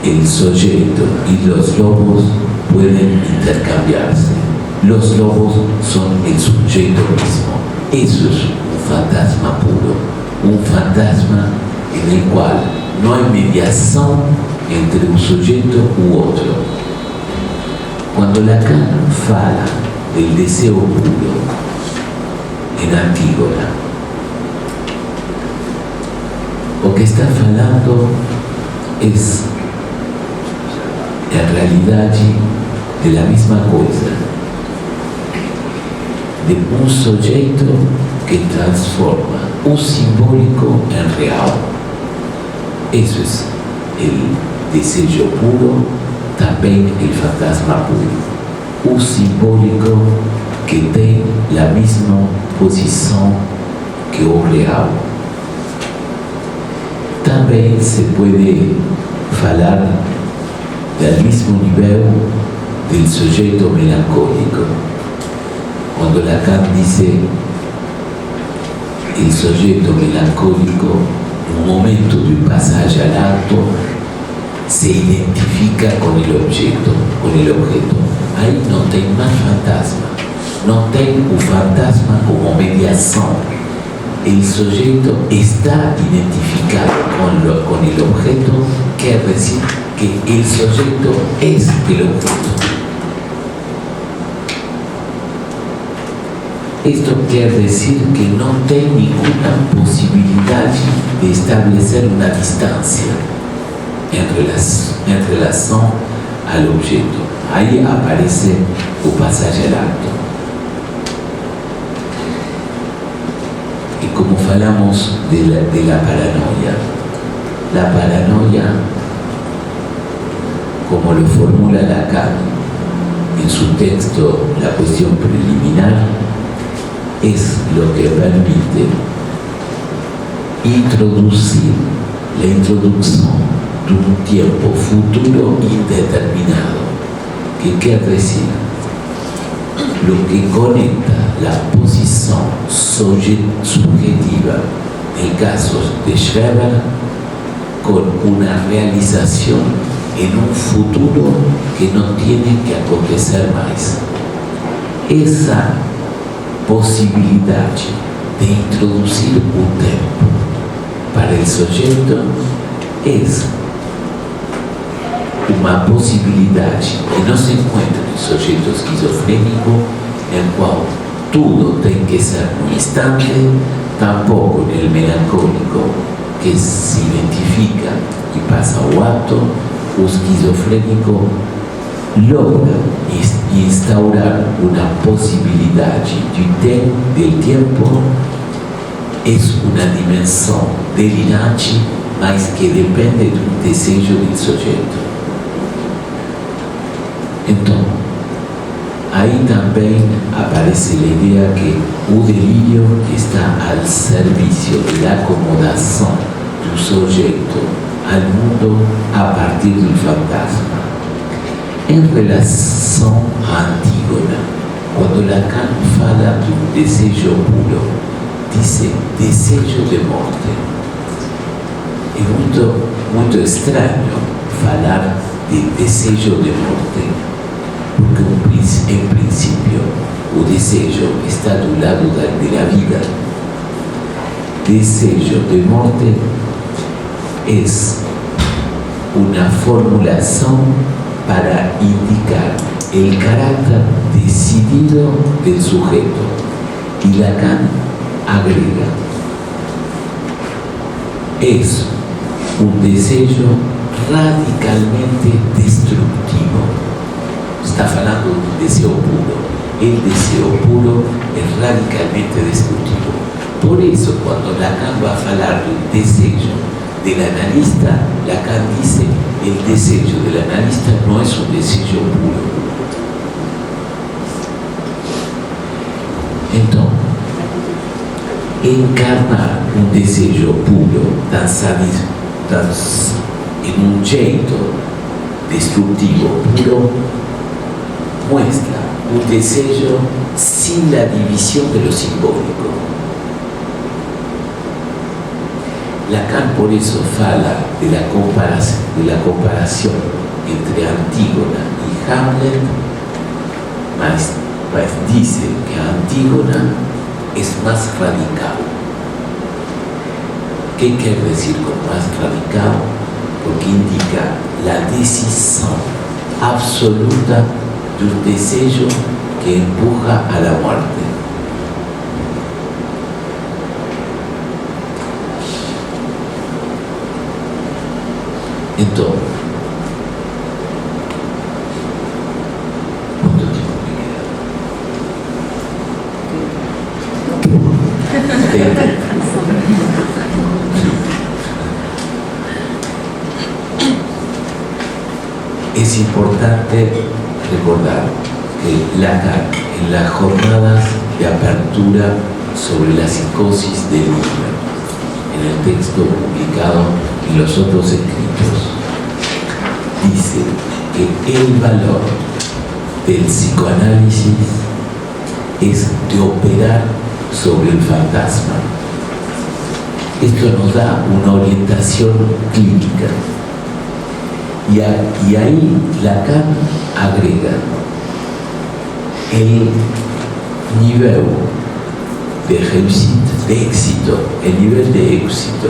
el sujeto y los lobos pueden intercambiarse. Los lobos son el sujeto mismo. Eso es un fantasma puro, un fantasma en el cual no hay mediación entre un sujeto u otro. Cuando Lacan fala del deseo puro en Antígona, lo que está falando es en realidad de la misma cosa, de un sujeto que transforma un simbólico en real. Eso es el deseo puro, también el fantasma puro. Un simbólico que tiene la misma posición que el real. También se puede hablar del mismo nivel del sujeto melancólico. Cuando Lacan dice el sujeto melancólico, en un momento de pasaje al acto, se identifica con el objeto. Ahí no tiene más fantasma, no tiene un fantasma como mediación. El sujeto está identificado con el objeto, quiere decir que el sujeto es el objeto. Esto quiere decir que no tiene ninguna posibilidad de establecer una distancia en relación al objeto. Ahí aparece el pasaje al acto. Y como hablamos de la paranoia, como lo formula Lacan en su texto La cuestión preliminar, es lo que permite introducir la introducción de un tiempo futuro indeterminado, que quiere decir lo que conecta la posición subjetiva en casos de Schreber con una realización en un futuro que no tiene que acontecer más. Esa posibilidad de introducir un tiempo para el sujeto es una posibilidad que no se encuentra en el sujeto esquizofrénico, en el cual todo tiene que ser un instante, tampoco en el melancólico, que se identifica y pasa al acto. El esquizofrénico logra instaurar una posibilidad del tiempo, es una dimensión delirante, mas que depende de un deseo del sujeto. Entonces, ahí también aparece la idea que el delirio está al servicio de la acomodación del sujeto al mundo a partir del fantasma. En relación a Antígona, cuando Lacan fala de un deseo puro, dice deseo de muerte. Es muy extraño falar de deseo de muerte, porque en principio el deseo está del lado de la vida. Deseo de muerte es una formulación para indicar el carácter decidido del sujeto. Y Lacan agrega, es un deseo radicalmente destructivo. Está hablando de un deseo puro. El deseo puro es radicalmente destructivo. Por eso, cuando Lacan va a hablar del deseo del analista, Lacan dice el deseo del analista no es un deseo puro. Entonces, encarnar un deseo puro en un jeito destructivo puro muestra un deseo sin la división de lo simbólico. Lacan por eso fala de la comparación entre Antígona y Hamlet, mas dice que Antígona es más radical. ¿Qué quiere decir con más radical? Porque indica la decisión absoluta de un deseo que empuja a la muerte. Entonces, ¿cuánto tiempo me queda? Es importante recordar que Lacan, en las jornadas de apertura sobre la psicosis del niño, en el texto publicado y los otros escritos, dice que el valor del psicoanálisis es de operar sobre el fantasma. Esto nos da una orientación clínica. Y ahí Lacan agrega el nivel de éxito, el nivel de éxito,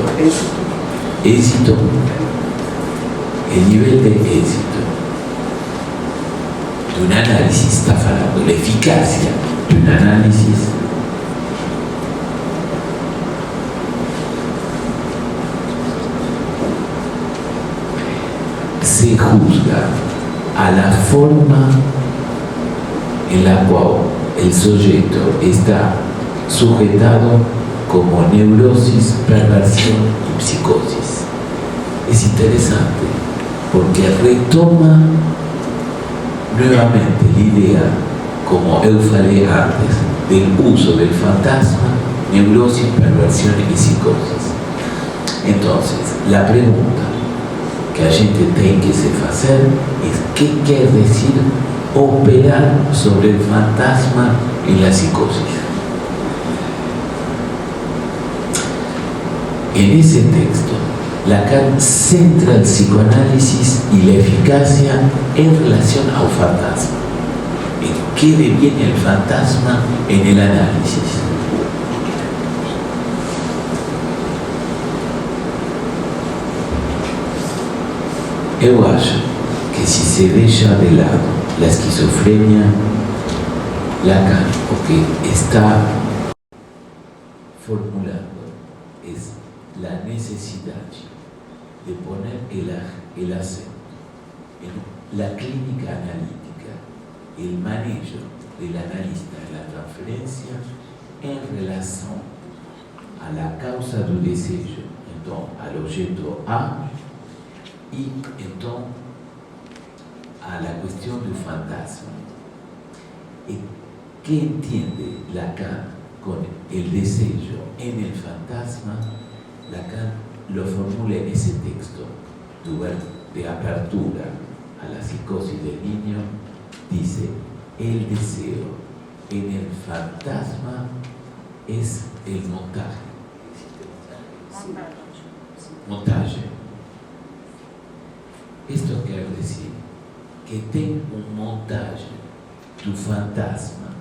el nivel de éxito de un análisis, está hablando de la eficacia de un análisis se juzga a la forma en la cual el sujeto está sujetado como neurosis, perversión y psicosis. Es interesante porque retoma nuevamente la idea, como eu falei antes, del uso del fantasma, neurosis, perversión y psicosis. Entonces, la pregunta que a gente tiene que se hacer es ¿qué quiere decir operar sobre el fantasma en la psicosis? En ese texto, Lacan centra el psicoanálisis y la eficacia en relación al fantasma. ¿En qué deviene el fantasma en el análisis? Eu acho que si se deja de lado la esquizofrenia, Lacan lo que está formulando es la necesidad de poner el acento en la clínica analítica, el manejo del analista en la transferencia en relación a la causa del deseo, entonces al objeto A, y entonces a la cuestión del fantasma. ¿Qué entiende Lacan con el deseo en el fantasma? Lacan lo formula en ese texto, lugar de apertura a la psicosis del niño, dice: el deseo en el fantasma es el montaje. Montaje. Esto quiere decir que tengo un montaje tu fantasma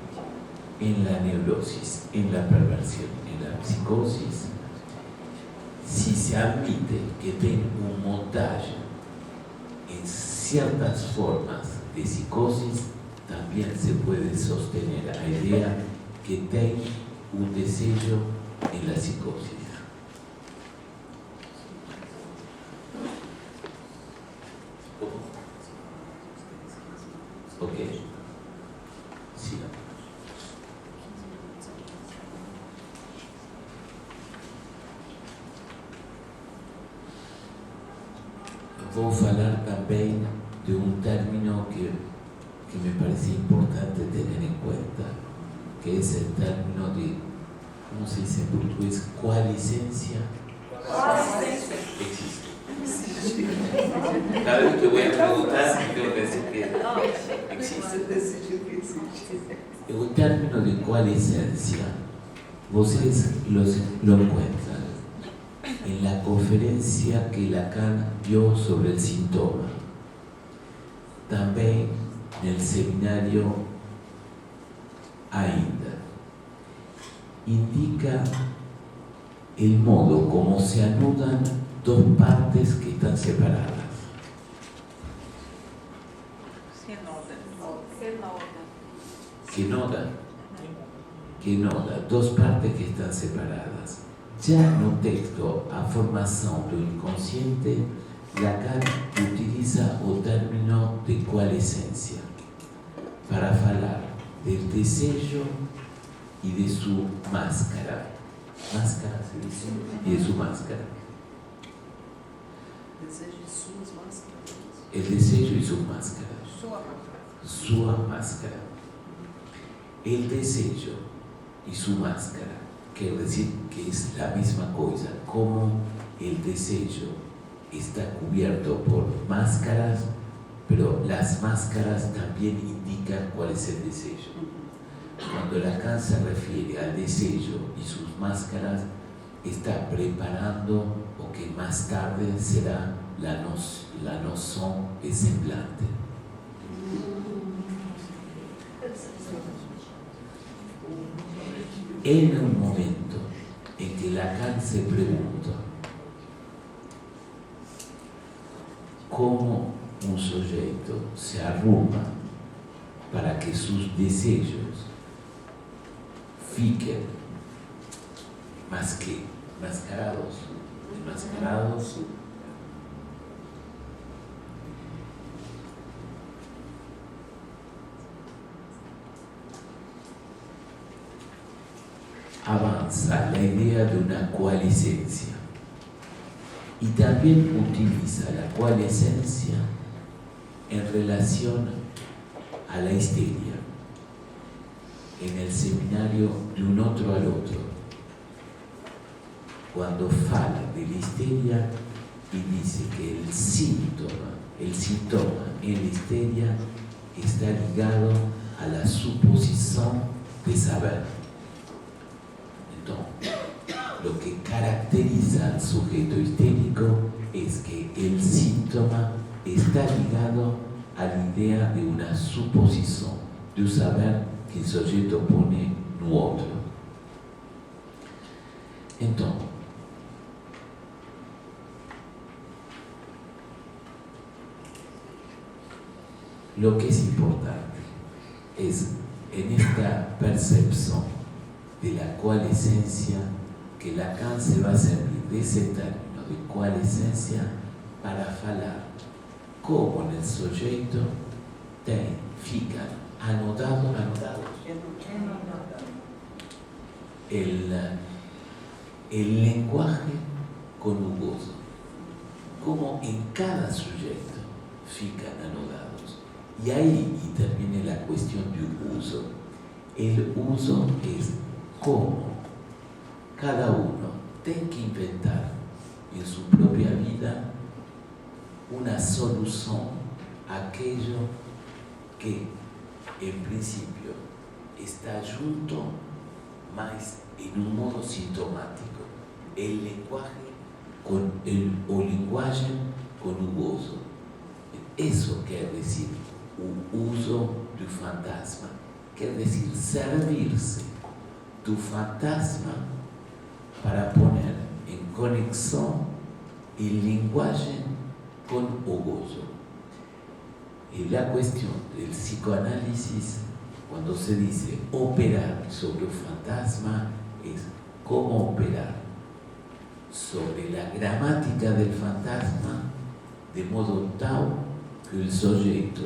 en la neurosis, en la perversión, en la psicosis. Si se admite que tengo un montaje en ciertas formas de psicosis, también se puede sostener la idea que tengo un deseo en la psicosis. Ok. Sí. Vou falar también de un término que me parece importante tener en cuenta, que es el término de, ¿cómo se dice en portugués? Coalicencia. Existe. Cada vez que voy a preguntar, tengo que decir que existe. El término de coalicencia, ustedes lo encuentran en la conferencia que Lacan dio sobre el síntoma, también en el seminario Ainda. Indica el modo como se anudan dos partes que están separadas. Que noda, dos partes que están separadas. Ya en un texto a formación do inconsciente, Lacan utiliza el término de coalescencia para hablar del deseo y de su máscara. Máscara, se dice, y de su máscara. El deseo y su máscara. Su máscara. El deseo y su máscara, quiero decir que es la misma cosa, como el deseo está cubierto por máscaras, pero las máscaras también indican cuál es el deseo. Cuando Lacan se refiere al deseo y sus máscaras, está preparando lo que más tarde será la noción de semblante. En un momento en que Lacan se pregunta cómo un sujeto se arruma para que sus deseos fiquen mascarados, avanza la idea de una coalescencia y también utiliza la coalescencia en relación a la histeria en el seminario de un otro al otro, cuando fala de la histeria y dice que el síntoma en la histeria está ligado a la suposición de saber. Entonces, lo que caracteriza al sujeto histérico es que el síntoma está ligado a la idea de una suposición, de un saber que el sujeto pone en otro. Entonces, lo que es importante es en esta percepción de la coalescencia que Lacan se va a servir de ese término de coalescencia para falar como en el sujeto fican anodados el lenguaje conugoso, como en cada sujeto fican anodados. Y ahí interviene la cuestión del uso. El uso es cómo cada uno tiene que inventar en su propia vida una solución a aquello que en principio está junto, mas en un modo sintomático. El lenguaje o lenguaje conugoso. Eso quiere decir un uso del fantasma, quiere decir servirse del fantasma para poner en conexión el lenguaje con el gozo. Y la cuestión del psicoanálisis, cuando se dice operar sobre el fantasma, es cómo operar sobre la gramática del fantasma de modo tal que el sujeto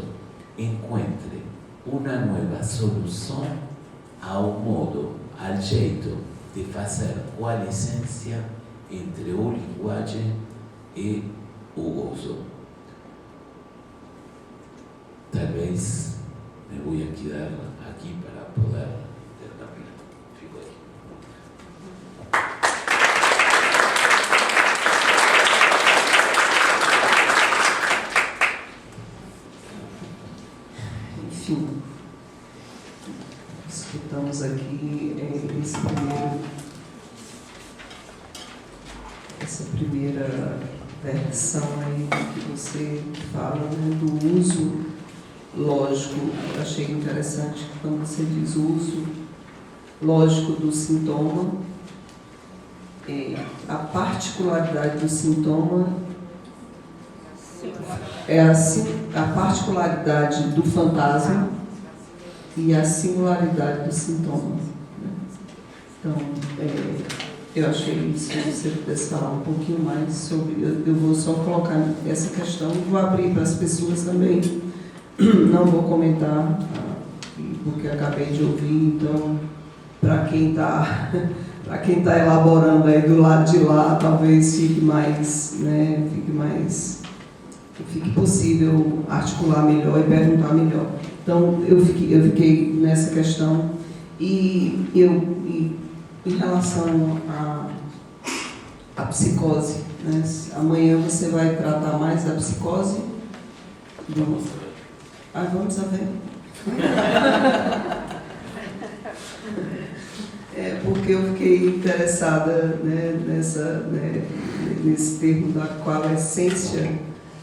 encuentre una nueva solución a un modo, al jeito de hacer coalescencia entre el lenguaje y el gozo. Tal vez me voy a quedar aquí para poder terminar. Fico ahí. Enfim, escutamos aqui essa primeira versão aí que você fala, né, do uso lógico. Eu achei interessante quando você diz o uso lógico do sintoma, a particularidade do sintoma é a particularidade do fantasma e a singularidade do sintoma, né? Então, eu achei isso, se você pudesse falar um pouquinho mais sobre. Eu vou só colocar essa questão e vou abrir para as pessoas também. Não vou comentar, porque acabei de ouvir, então, para quem está elaborando aí do lado de lá, talvez fique mais, né, fique possível articular melhor e perguntar melhor. Então, eu fiquei nessa questão e em relação à psicose, né? Amanhã você vai tratar mais da psicose? Vamos ver. Porque eu fiquei interessada, né, nesse termo da coalescência,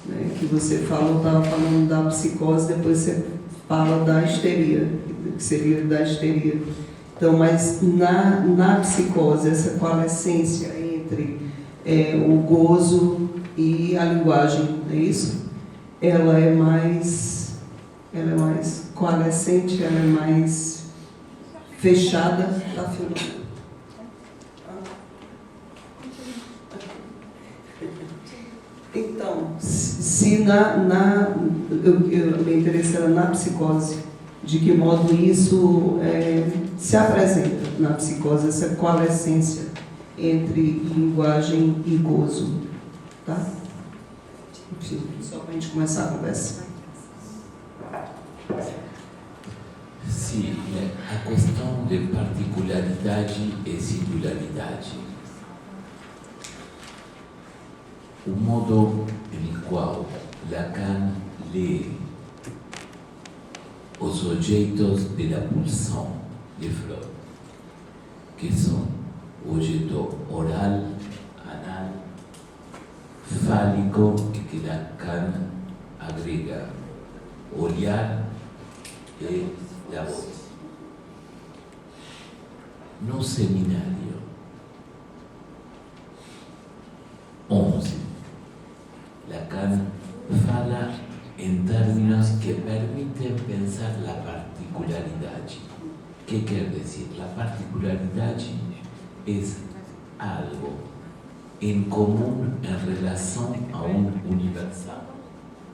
né, que você falou, estava falando da psicose, depois você fala da histeria, que seria da histeria. Então, mas na psicose, essa coalescência entre o gozo e a linguagem, não é isso? Ela é mais coalescente, ela é mais fechada. Está filmando? Então, se eu me interessava na psicose, de que modo isso se apresenta na psicose, essa coalescência entre linguagem e gozo, tá? Enfim, só para a gente começar a conversa. Sim, a questão de particularidade e singularidade. O modo em qual Lacan lê os sujeitos da pulsão de Freud, que são o jeito oral, anal, fálico, e que Lacan agrega olhar e la voz. No seminário 11, Lacan fala em términos que permitem quer decir? La particularidade es algo en común en relación a un universal.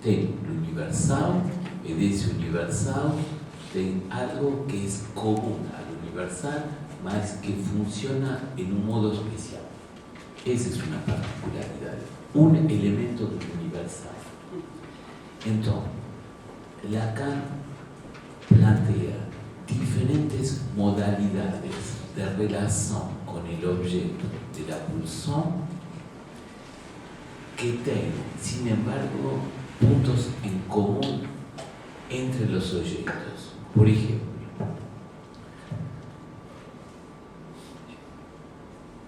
Tem universal y de ese universal tem algo que es común al universal, mas que funciona en un modo especial. Esa es una particularidad, un elemento del universal. Entonces, Lacan plantea diferentes modalidades de relación con el objeto de la pulsión que tienen, sin embargo, puntos en común entre los objetos. Por ejemplo,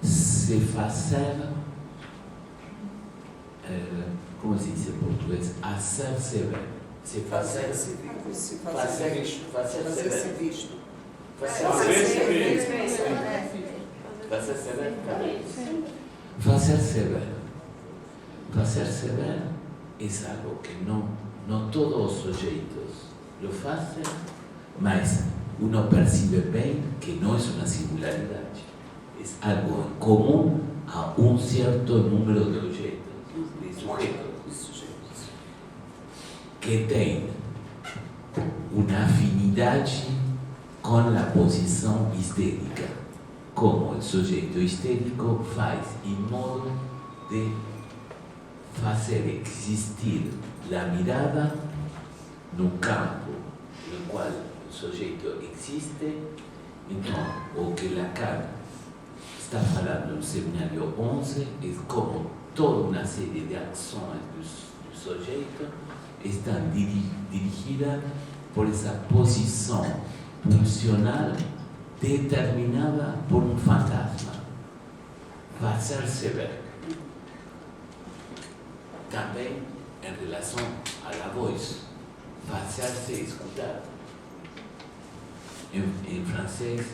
se hacer, ¿cómo se dice en portugués? Hacerse ver. Se hacer Fazer-se visto. Fazer-se ver. Fazer-se ver es algo que no todos los sujetos lo hacen, mas uno percibe bien que no es una singularidad. Es algo en común a un cierto número de objetos, de sujetos, que tienen una afinidad con la posición histérica, como el sujeto histérico faz en modo de hacer existir la mirada en un campo en el cual el sujeto existe. Entonces, o que Lacan está hablando en el seminario 11 es como toda una serie de acciones del sujeto están dirigidas por esa posición pulsional determinada por un fantasma. Hacerse ver. También en relación a la voz, hacerse escuchar. En francés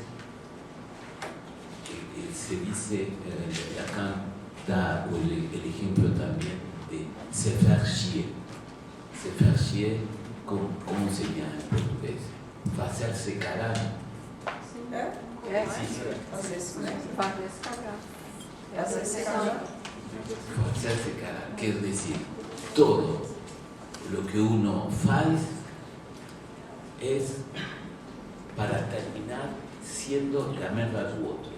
se dice, Lacan da el ejemplo también de se faire chier. Se faire chier, ¿cómo se llama en portugués? Hacerse cagar. Hacerse cagar, quiere decir, todo lo que uno hace es para terminar siendo la merda del otro.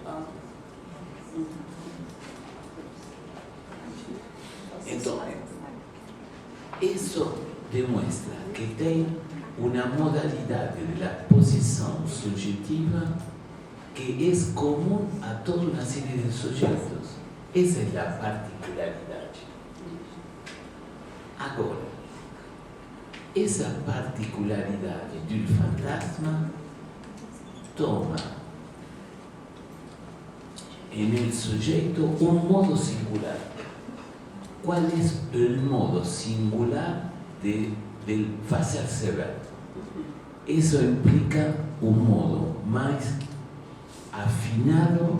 Entonces, eso demuestra que tiene una modalidad de la posición subjetiva que es común a toda una serie de sujetos. Esa es la particularidad. Ahora, esa particularidad del fantasma toma en el sujeto un modo singular. ¿Cuál es el modo singular del hacerse ver? Eso implica un modo más afinado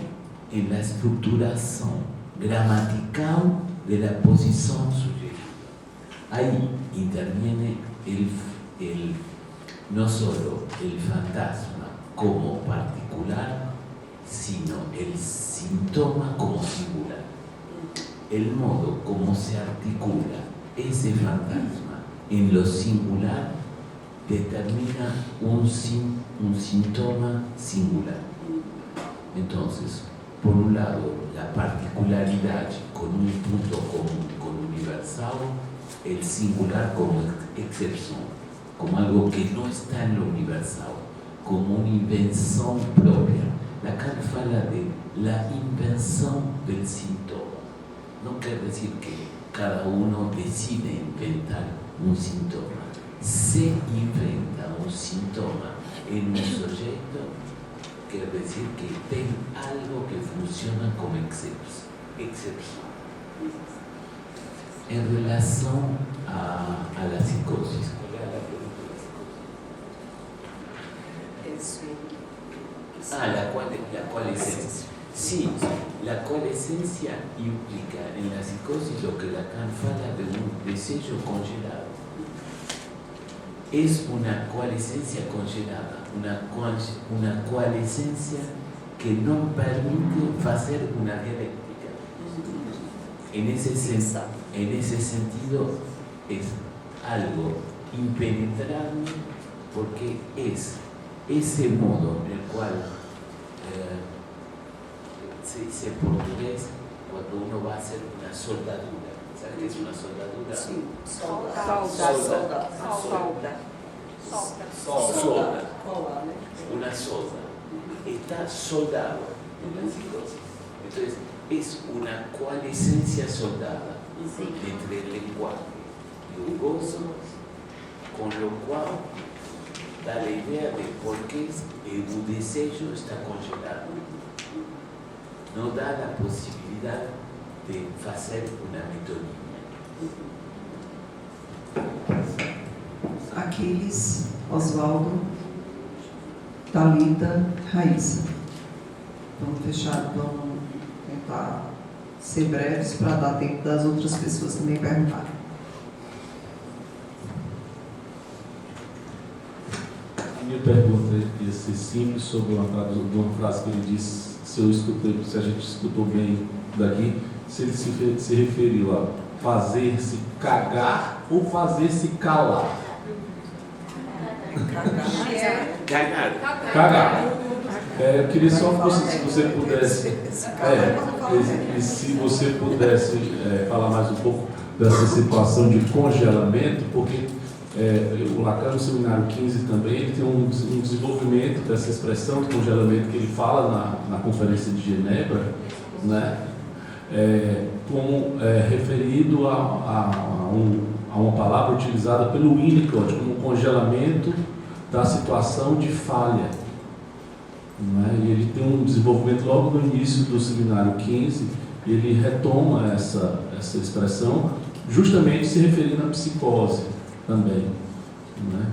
en la estructuración gramatical de la posición subjetiva. Ahí interviene no solo el fantasma como particular, sino el síntoma como singular. El modo como se articula ese fantasma en lo singular determina un síntoma singular. Entonces, por un lado, la particularidad con un punto común, con universal, el singular como excepción, como algo que no está en lo universal, como una invención propia. Lacan habla de la invención del síntoma. No quiere decir que cada uno decide inventar un síntoma. Se inventa un síntoma en un sujeto, quiere decir que tiene algo que funciona como excepción. En relación a la psicosis, ¿cuál era la pregunta de la psicosis? La coalescencia. Sí, la coalescencia implica en la psicosis lo que Lacan habla de un deseo congelado. Es una coalescencia congelada. una coalescencia que no permite hacer una dialéctica. En ese sentido es algo impenetrable porque es ese modo en el cual se dice en portugués cuando uno va a hacer una soldadura. ¿Sabes qué es una soldadura? Sim. Solda. Colar, né? Una solda. Está soldado. Entonces, es una coalescencia soldada entre el lenguaje y el gozo, con lo cual da la idea de por qué el desejo está congelado. No da la posibilidad de hacer una metonimia. Aquiles, Oswaldo, Thalita, Raíssa. Vamos fechar, vamos tentar ser breves para dar tempo das outras pessoas também perguntarem. A minha pergunta ia ser simples sobre uma frase que ele disse, se a gente escutou bem daqui, se ele se referiu a fazer-se cagar ou fazer-se calar. Cagar. Eu queria só que se você pudesse, se você pudesse falar mais um pouco dessa situação de congelamento, porque o Lacan no Seminário 15 também ele tem um desenvolvimento dessa expressão de congelamento que ele fala na Conferência de Genebra, né? Como referido a uma palavra utilizada pelo Winnicott como congelamento da situação de falha, né? E ele tem um desenvolvimento logo no início do Seminário 15, ele retoma essa expressão justamente se referindo à psicose também, né?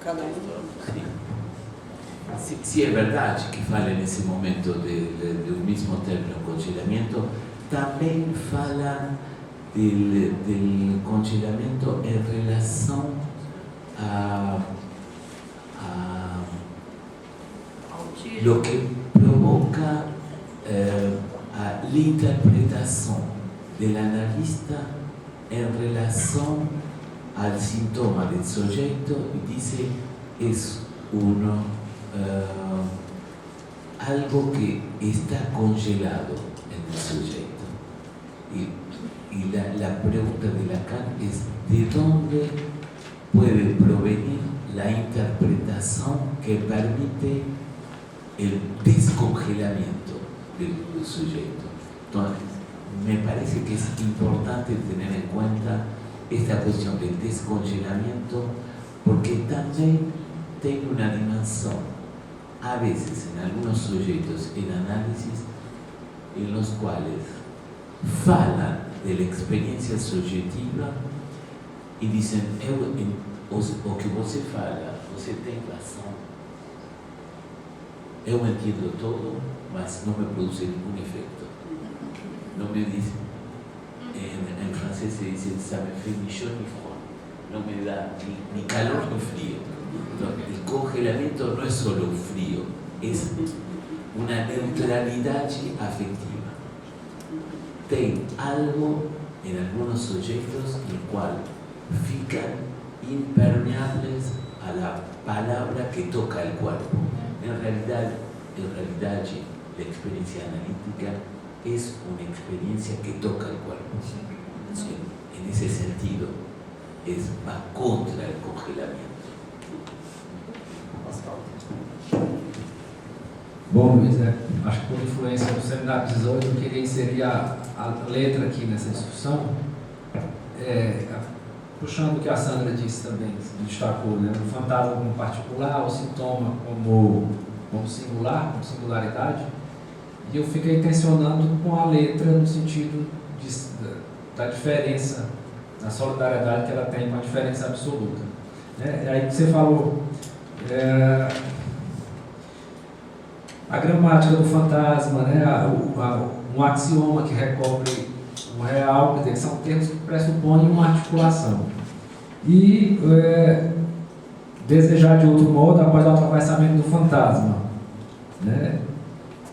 Cada um. Si es verdad que fala en ese momento de un mismo término, congelamiento, también fala del congelamiento en relación a lo que provoca a la interpretación del analista en relación al síntoma del sujeto y dice es algo que está congelado en el sujeto. Y la pregunta de Lacan es ¿de dónde puede provenir la interpretación que permite el descongelamiento del sujeto? Entonces, me parece que es importante tener en cuenta esta cuestión del descongelamiento porque también tiene una dimensión a veces en algunos sujetos en análisis en los cuales falan de la experiencia subjetiva y dicen o que você fala, você tem razón, eu entiendo todo, mas no me produce ningún efecto. No me dice, en francés se dice ça me fait ni chaud ni froid, no me da ni calor ni frío. El congelamiento no es solo frío, es una neutralidad afectiva. Tem algo en algunos sujetos en el cual fican impermeables a la palabra que toca el cuerpo. En realidad la experiencia analítica es una experiencia que toca el cuerpo. En ese sentido, va contra el congelamiento. Bom, Luiz, acho que por influência do Seminário 18 eu queria inserir a letra aqui nessa discussão, puxando o que a Sandra disse também, destacou, né? O fantasma como particular, o sintoma como singular, como singularidade, e eu fiquei tensionando com a letra no sentido da diferença, da solidariedade que ela tem com a diferença absoluta. Aí você falou a gramática do fantasma, né? Um axioma que recobre o real, quer dizer, são termos que pressupõem uma articulação. e desejar de outro modo após o atravessamento do fantasma, né?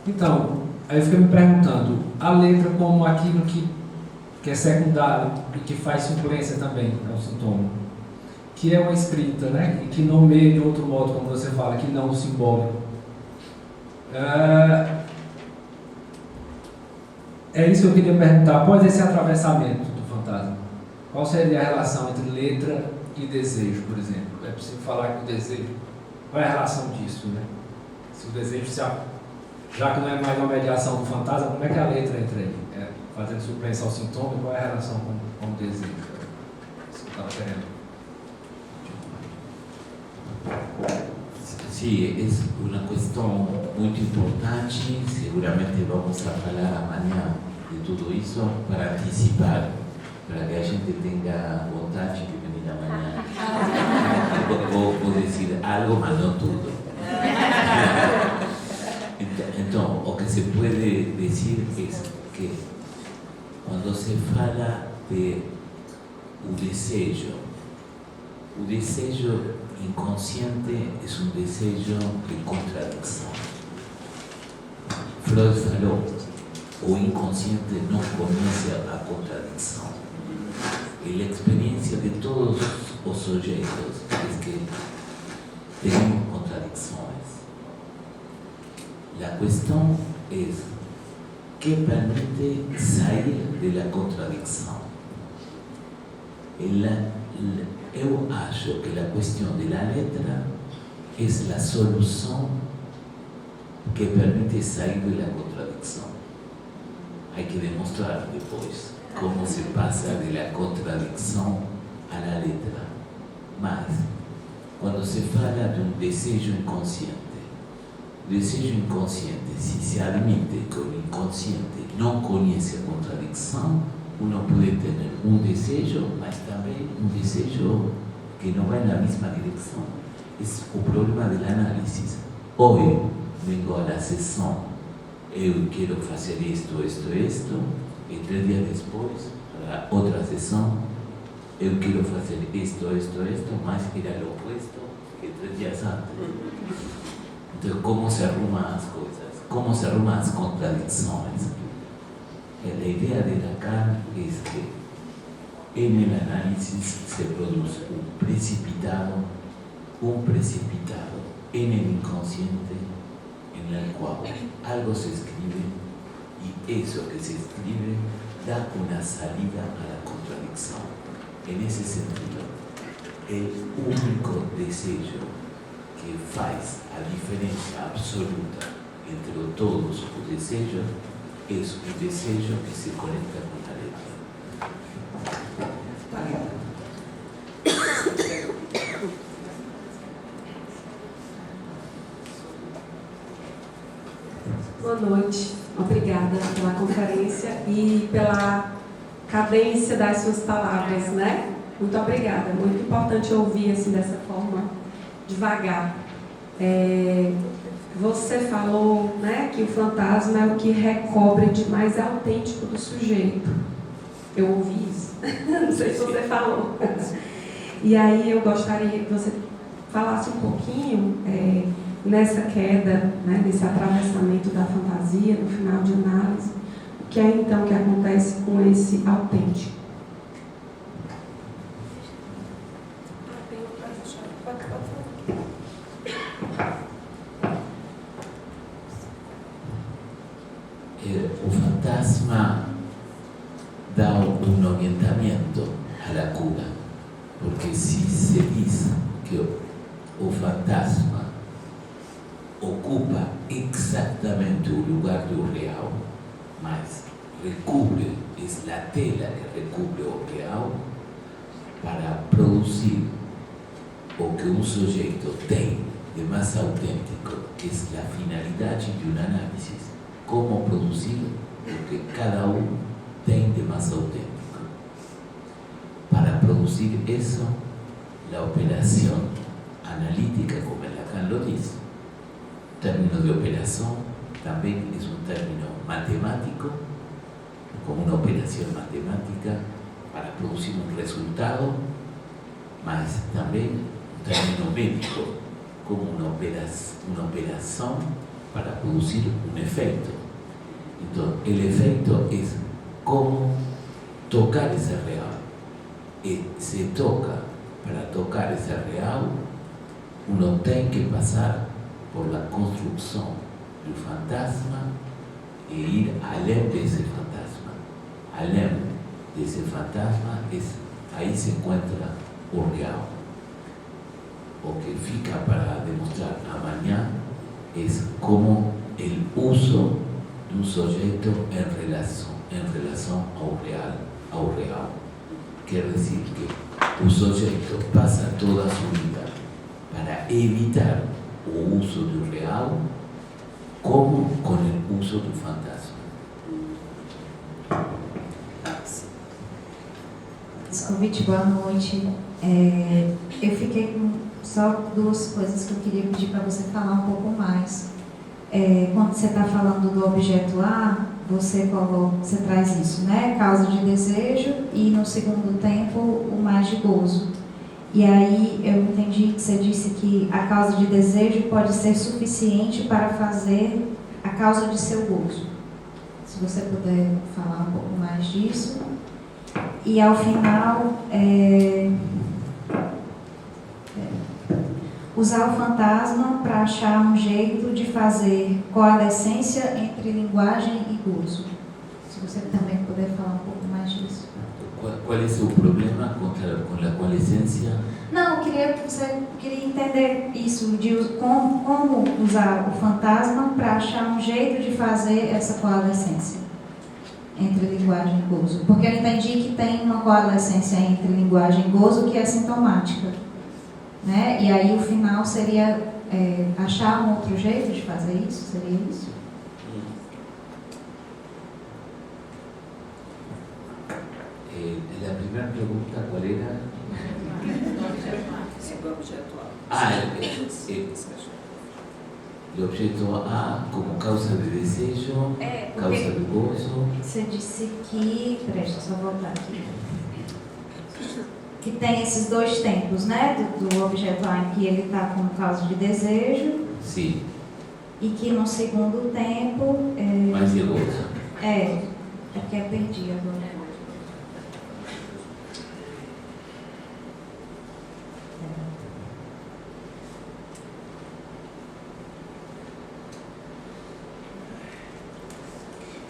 Então, aí eu fiquei me perguntando, a letra como aquilo que é secundário e que faz suplência também ao sintoma, que é uma escrita, né? E que nomeia de outro modo, como você fala, que não o simbólico. É isso que eu queria perguntar. Após esse atravessamento do fantasma, qual seria a relação entre letra e desejo, por exemplo? É possível falar que o desejo... Qual é a relação disso, né? Se o desejo, já que não é mais uma mediação do fantasma, como é que a letra entra aí? Fazendo suplência ao sintoma, qual é a relação com o desejo? Isso que eu estava querendo. Sí, es una cuestión muy importante. Seguramente vamos a hablar mañana de todo eso para anticipar, para que la gente tenga vontade de venir mañana. Puedo decir algo, pero no todo. Entonces, lo que se puede decir es que cuando se fala de un desejo inconsciente es un desejo de contradicción. Freud falou, o inconsciente no conoce a contradicción. Y la experiencia de todos los sujetos es que tenemos contradicciones. La cuestión es ¿qué permite salir de la contradicción? Yo acho que la cuestión de la letra es la solución que permite salir de la contradicción. Hay que demostrar después cómo se pasa de la contradicción a la letra. Mas, cuando se fala de un desejo inconsciente, si se admite que el inconsciente no conoce a contradicción, uno puede tener un deseo, mas también un deseo que no va en la misma dirección. Es el problema del análisis. Hoy vengo a la sesión, yo quiero hacer esto, y 3 días después, para otra sesión, yo quiero hacer esto, mas era lo opuesto que 3 días antes. Entonces, ¿cómo se arruman las cosas? ¿Cómo se arruman las contradicciones? La idea de Lacan es que en el análisis se produce un precipitado en el inconsciente en el cual algo se escribe y eso que se escribe da una salida a la contradicción. En ese sentido, el único deseo que hace a diferencia absoluta entre todos los deseos es un deseo que se conecta con la letra. Boa noite, obrigada pela conferência e pela cadência das suas palavras, né? Muito obrigada, muito importante ouvir assim dessa forma, devagar. Você falou, né, que o fantasma é o que recobre de mais autêntico do sujeito. Eu ouvi isso, não sei se você falou. E aí eu gostaria que você falasse um pouquinho nessa queda, né, nesse atravessamento da fantasia, no final de análise, o que é então que acontece com esse autêntico. O fantasma da un orientamiento a la cura, porque si se dice que o fantasma ocupa exactamente el lugar do real, mas recubre, es la tela que recubre o real para producir o que un sujeto tem de más auténtico, que es la finalidad de un análisis. Cómo producir lo que cada uno tiene de más auténtico. Para producir eso, la operación analítica, como Lacan lo dice, término de operación también es un término matemático, como una operación matemática para producir un resultado. mas também um término médico, como uma operação para produzir um efeito. Então, o efeito é como tocar esse real. E se toca, para tocar esse real, uno tem que passar por la construção do fantasma e ir além desse fantasma. Além desse fantasma, aí se encontra o real. O que fica para demonstrar amanhã é como o uso de um sujeito em relação ao real. Quer dizer que o sujeito passa toda a sua vida para evitar o uso do real, como com o uso do fantasma. Convite, boa noite. Eu fiquei com só duas coisas que eu queria pedir para você falar um pouco mais. Quando você está falando do objeto A, você traz isso, né? Causa de desejo e, no segundo tempo, o mais de gozo. E aí eu entendi que você disse que a causa de desejo pode ser suficiente para fazer a causa de seu gozo. Se você puder falar um pouco mais disso. E ao final, usar o fantasma para achar um jeito de fazer coalescência entre linguagem e gozo. Se você também puder falar um pouco mais disso. Qual é o seu problema com a coalescência? Não, eu queria entender isso, de como usar o fantasma para achar um jeito de fazer essa coalescência entre linguagem e gozo. Porque eu entendi que tem uma coalescência entre linguagem e gozo que é sintomática, né? E aí o final seria achar um outro jeito de fazer isso? Seria isso? A primeira pergunta, qual era? O objeto A como causa de desejo, causa de gozo. Você disse que... Deixa eu só voltar aqui. Que tem esses dois tempos, né? Do objeto A, em que ele está como causa de desejo. Sim. E que no segundo tempo... Mais de gozo. É porque eu perdi agora.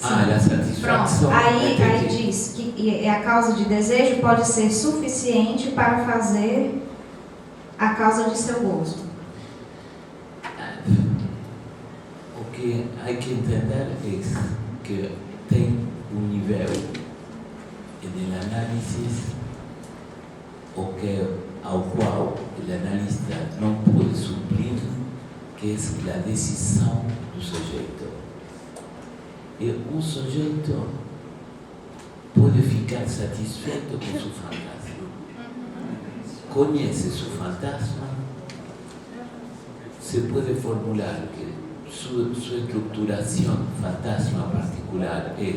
A satisfação. Pronto. Aí diz que a causa de desejo pode ser suficiente para fazer a causa de seu gozo. O que há que entender é que tem um nível no análise ao qual o analista não pode suprir, que é a decisão do sujeito. E um sujeito pode ficar satisfeito com seu fantasma. Conhece seu fantasma, se pode formular que sua estruturação fantasma particular é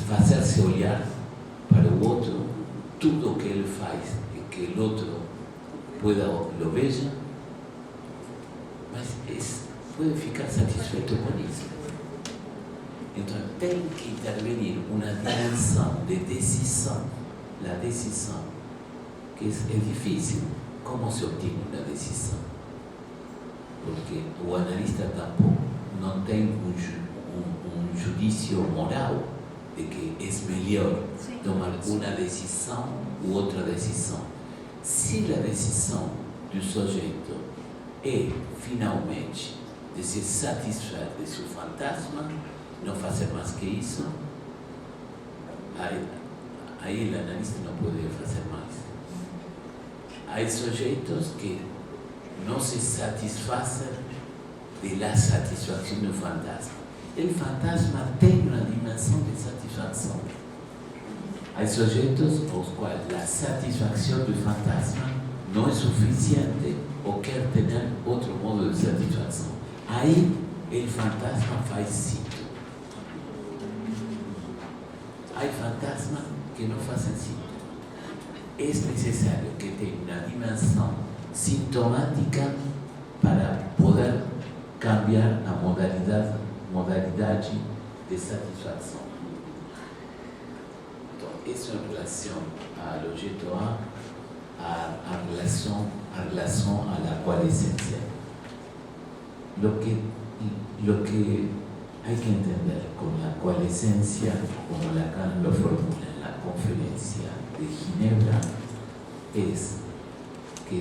fazer-se olhar para o outro, tudo o que ele faz e que o outro lo veja, mas pode ficar satisfeito com isso. Então, tem que intervenir uma dimensão de decisão. A decisão, que é difícil. Como se obtém uma decisão? Porque o analista tampouco não tem um juízo moral de que é melhor tomar uma decisão ou outra decisão. Se a decisão do sujeito é, finalmente, de se satisfazer de seu fantasma, não fazer mais que isso, aí o analista não pode fazer mais. Há sujeitos que não se satisfazem da satisfação do fantasma. O fantasma tem uma dimensão de satisfação. Há sujeitos aos quais a satisfação do fantasma não é suficiente ou quer ter outro modo de satisfação. Aí, o fantasma faz sentido. Há fantasmas que não fazem sentido. es necesario que tenga una dimensión sintomática para poder cambiar la modalidad de satisfacción. Entonces, eso en relación al objeto A, en relación a la coalescencia. Lo que hay que entender con la coalescencia, como Lacan lo formula en la conferencia de Ginebra, es que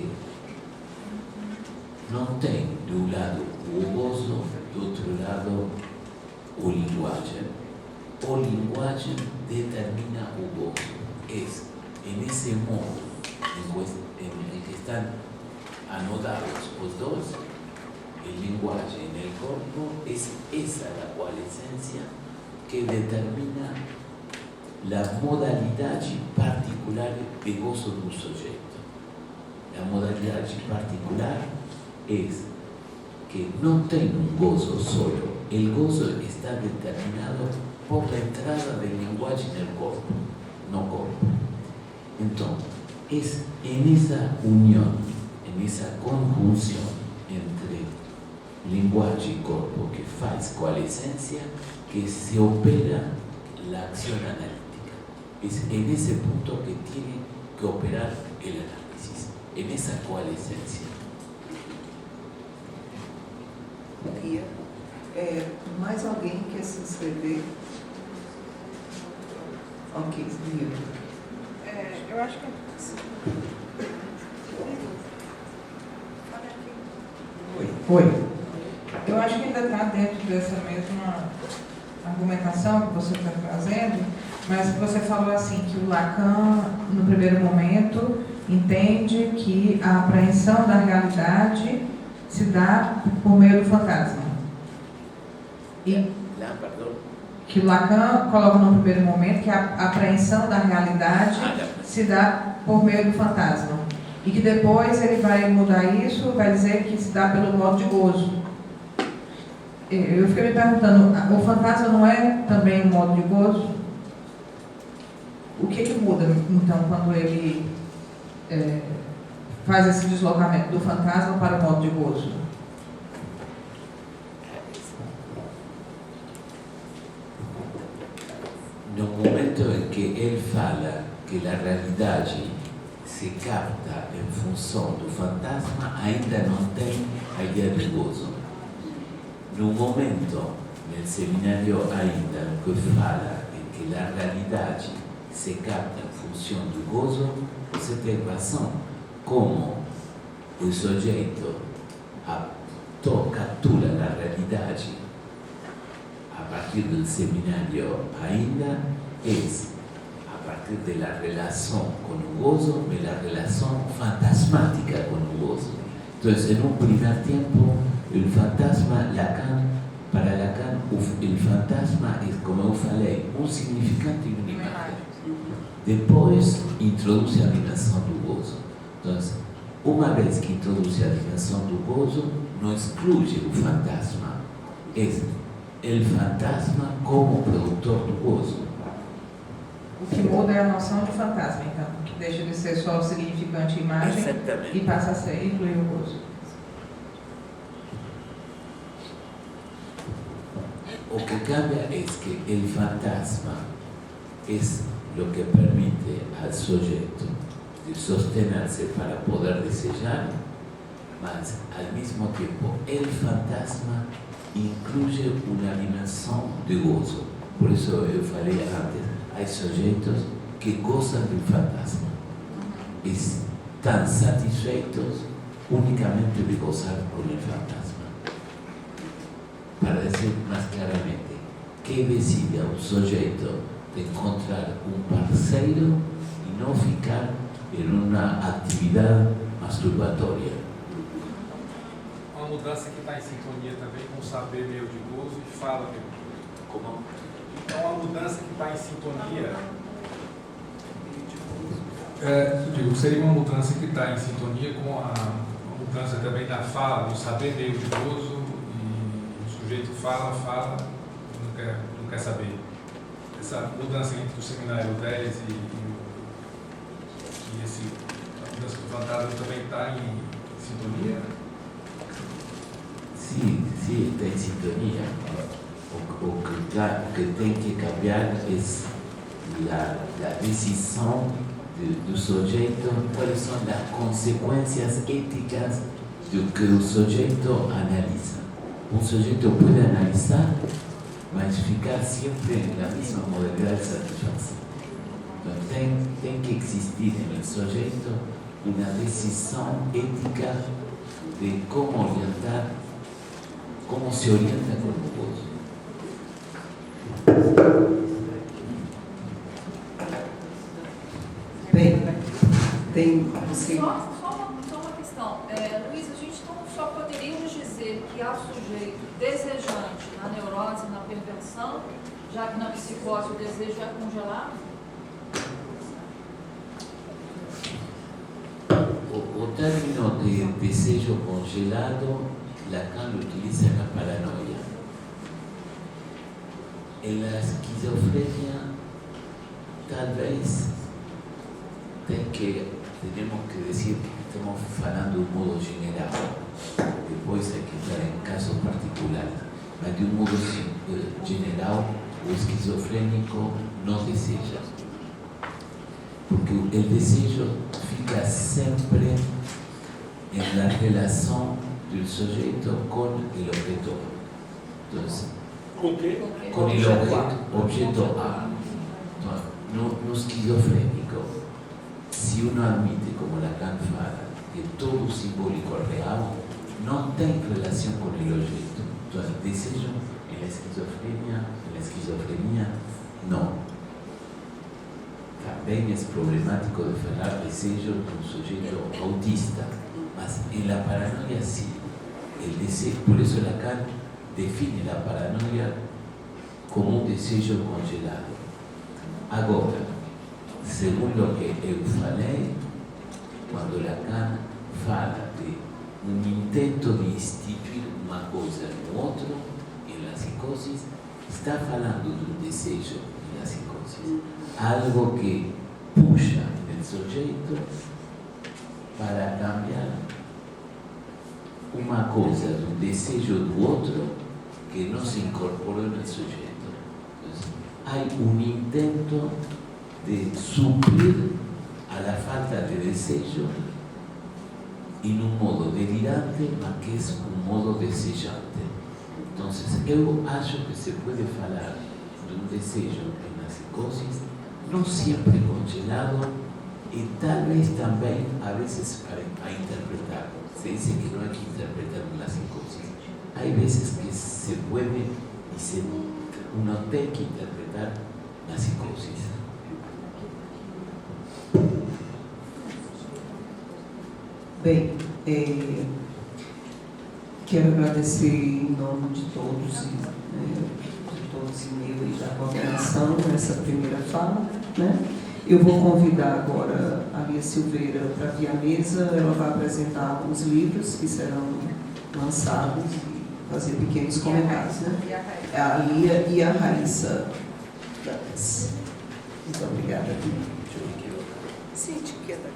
no tem de un lado o gozo, de otro lado o lenguaje. O lenguaje determina o gozo. Es en ese modo en el que están anotados los dos, el lenguaje en el cuerpo, es esa la coalescencia que determina la modalidad particular de gozo de un sujeto. La modalidad particular es que no tiene un gozo solo. El gozo está determinado por la entrada del lenguaje en el cuerpo, no cuerpo. Entonces, es en esa unión, en esa conjunción entre lenguaje y cuerpo que hace coalescencia que se opera la acción analítica. Es en ese punto que tiene que operar el análisis, en esa coalescencia. Mais alguém quer se inscrever? Ok, Bia. Eu acho que... Oi. Eu acho que ainda está dentro dessa mesma argumentação que você está trazendo, mas você falou assim, que o Lacan, no primeiro momento, entende que a apreensão da realidade se dá por meio do fantasma. Que o Lacan coloca no primeiro momento que a apreensão da realidade se dá por meio do fantasma. E que depois ele vai mudar isso, vai dizer que se dá pelo modo de gozo. Eu fiquei me perguntando, o fantasma não é também um modo de gozo? O que muda, então, quando ele faz esse deslocamento do fantasma para o modo de gozo? No momento en que él fala que la realidad se capta en función del fantasma, ainda no tiene la idea de gozo. No momento, en el seminario ainda, que fala en que la realidad se capta en función del gozo, você tem razón como el sujeto captura la realidad a partir del seminario ainda es a partir de la relación con el gozo, de la relación fantasmática con el gozo. Entonces, en un primer tiempo, el fantasma, para Lacan, el fantasma es, como yo falei, un significante y una imagen. Después, introduce la dimensión del gozo. Entonces, una vez que introduce la dimensión del gozo, no excluye el fantasma. Es el fantasma como productor do gozo. O que muda é a noção de fantasma, então, que deixa de ser só significante imagem. Exatamente. E passa a ser incluir o gozo. O que cambia es que el fantasma es lo que permite al sujeto de sostenerse para poder desear, mas al mismo tiempo el fantasma incluye una dimensión de gozo. Por eso yo falei antes, hay sujetos que gozan del fantasma. Están satisfechos únicamente de gozar con el fantasma. Para decir más claramente, ¿qué decide a un sujeto de encontrar un parceiro y no ficar en una actividad masturbatoria? Uma mudança que está em sintonia também com o saber meu de gozo e fala meu. Como? Então, uma mudança que está em sintonia. Seria uma mudança que está em sintonia com a mudança também da fala, do saber meio de gozo, e o sujeito fala, não quer saber. Essa mudança entre o seminário 10 e que a Dança do Fantasma também está em sintonia? Sí, sí, está en sintonía. O que tem que cambiar es la decisión do sujeito, cuáles son las consecuencias éticas de que el sujeito analiza. Un sujeito puede analizar, mas ficar siempre en la misma modalidad de satisfacción. Entonces, tem que existir en el sujeito una decisión ética de cómo orientar, cómo se orienta con el gozo. Bem, tem você. Só uma questão. Luiz, a gente não só poderíamos dizer que há sujeito desejante na neurose e na perversão, já que na psicose o desejo é congelado? O término de desejo congelado, Lacan lo utiliza en la paranoia. En la esquizofrenia, tal vez tenemos que decir que estamos hablando de un modo general. Después hay que entrar en casos particulares. Pero de un modo general, o esquizofrénico no desea. Porque el deseo fica siempre en la relación del sujeto con el objeto. Entonces, con el objeto A. No esquizofrénico. Si uno admite, como Lacan fala, que todo simbólico es real, no tiene relación con el objeto. Entonces, el deseo en la esquizofrenia, no. También es problemático de hablar de deseo de un sujeto autista, mas en la paranoia sí. El deseo, por eso Lacan define la paranoia como un deseo congelado. Ahora, según lo que eu falei, quando Lacan fala de un intento de instituir una cosa en otro, en la psicosis, está falando de un deseo en la psicosis. Algo que puxa el sujeto para cambiar una cosa de un deseo de otro que no se incorporó en el sujeto. Entonces, hay un intento de suplir a la falta de deseo en un modo delirante, mas que es un modo desejante. Entonces, yo acho que se puede hablar de un deseo en la psicosis, no siempre congelado, y tal vez también a veces para interpretar. Se dice que no hay que interpretar en la psicosis. Hay veces que se puede y uno tiene que interpretar la psicosis. Bem, quero agradecer em nome de todos e meu e da coordenação nessa primeira fala, né? Eu vou convidar agora a Lia Silveira para vir à mesa. Ela vai apresentar alguns livros que serão lançados e fazer pequenos comentários, né? A Lia e a Raíssa. Muito obrigada. Sim, etiqueta.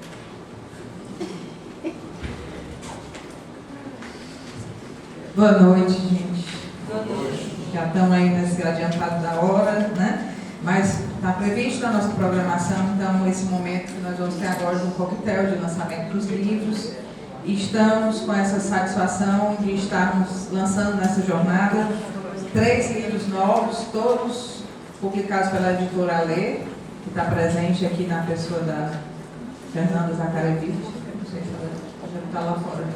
Boa noite, gente. Boa noite. Já estamos aí nesse adiantado da hora, né? Mas está previsto na nossa programação, então, esse momento que nós vamos ter agora um coquetel de lançamento dos livros. E estamos com essa satisfação de estarmos lançando nessa jornada 3 livros novos, todos publicados pela editora Alê, que está presente aqui na pessoa da Fernanda Zacharevich. Não sei se ela já está lá fora.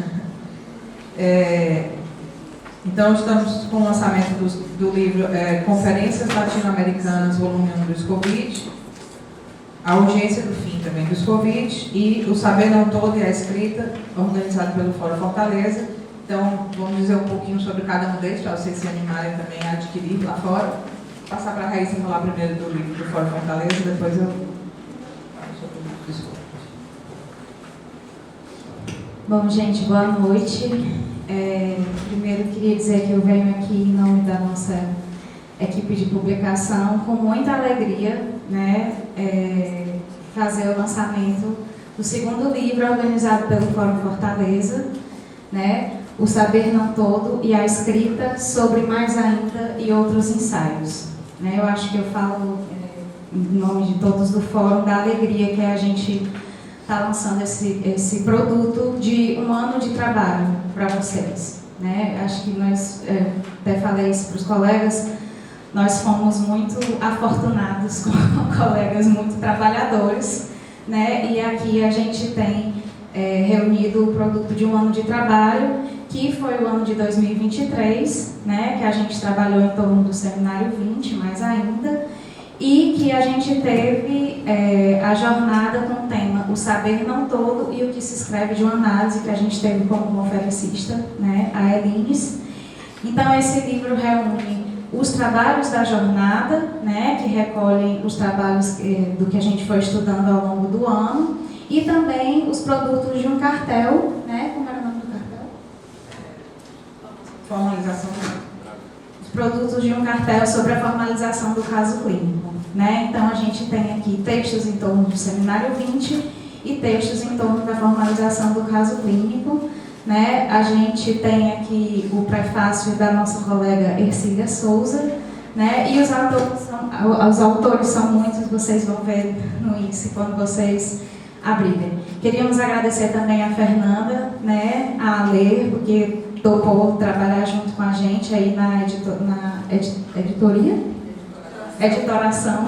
Então, estamos com o lançamento do livro Conferências Latino-Americanas, volume 1 do Scovitch, A Urgência do Fim também do Scovitch, e O Saber Não Todo e a Escrita, organizado pelo Fórum Fortaleza. Então, vamos dizer um pouquinho sobre cada um deles, para vocês se animarem também a adquirir lá fora. Vou passar para a Raíssa falar primeiro do livro do Fórum Fortaleza, depois eu falo sobre o livro do Scovitch. Bom, gente, boa noite. Primeiro, queria dizer que eu venho aqui em nome da nossa equipe de publicação com muita alegria, né, fazer o lançamento do segundo livro organizado pelo Fórum Fortaleza, né? O Saber Não Todo e a Escrita sobre Mais Ainda e Outros Ensaios. Né? Eu acho que eu falo em nome de todos do Fórum da alegria que a gente está lançando esse produto de um ano de trabalho para vocês. Né? Acho que nós, até falei isso para os colegas, nós fomos muito afortunados com colegas muito trabalhadores, né? E aqui a gente tem reunido o produto de um ano de trabalho, que foi o ano de 2023, né? Que a gente trabalhou em torno do Seminário 20, mais ainda, e que a gente teve a jornada com o tema O Saber Não Todo e o que se escreve de uma análise, que a gente teve como conferencista, né? A Elines. Então, esse livro reúne os trabalhos da jornada, né, que recolhem os trabalhos do que a gente foi estudando ao longo do ano, e também os produtos de um cartel, né, como era o nome do cartel? Formalização. Os produtos de um cartel sobre a formalização do caso clínico. Né? Então, a gente tem aqui textos em torno do Seminário 20 e textos em torno da formalização do caso clínico. Né? A gente tem aqui o prefácio da nossa colega Ercília Souza, né? E os autores são muitos, vocês vão ver no índice quando vocês abrirem. Queríamos agradecer também a Fernanda, né? A ler, porque topou trabalhar junto com a gente aí na editoração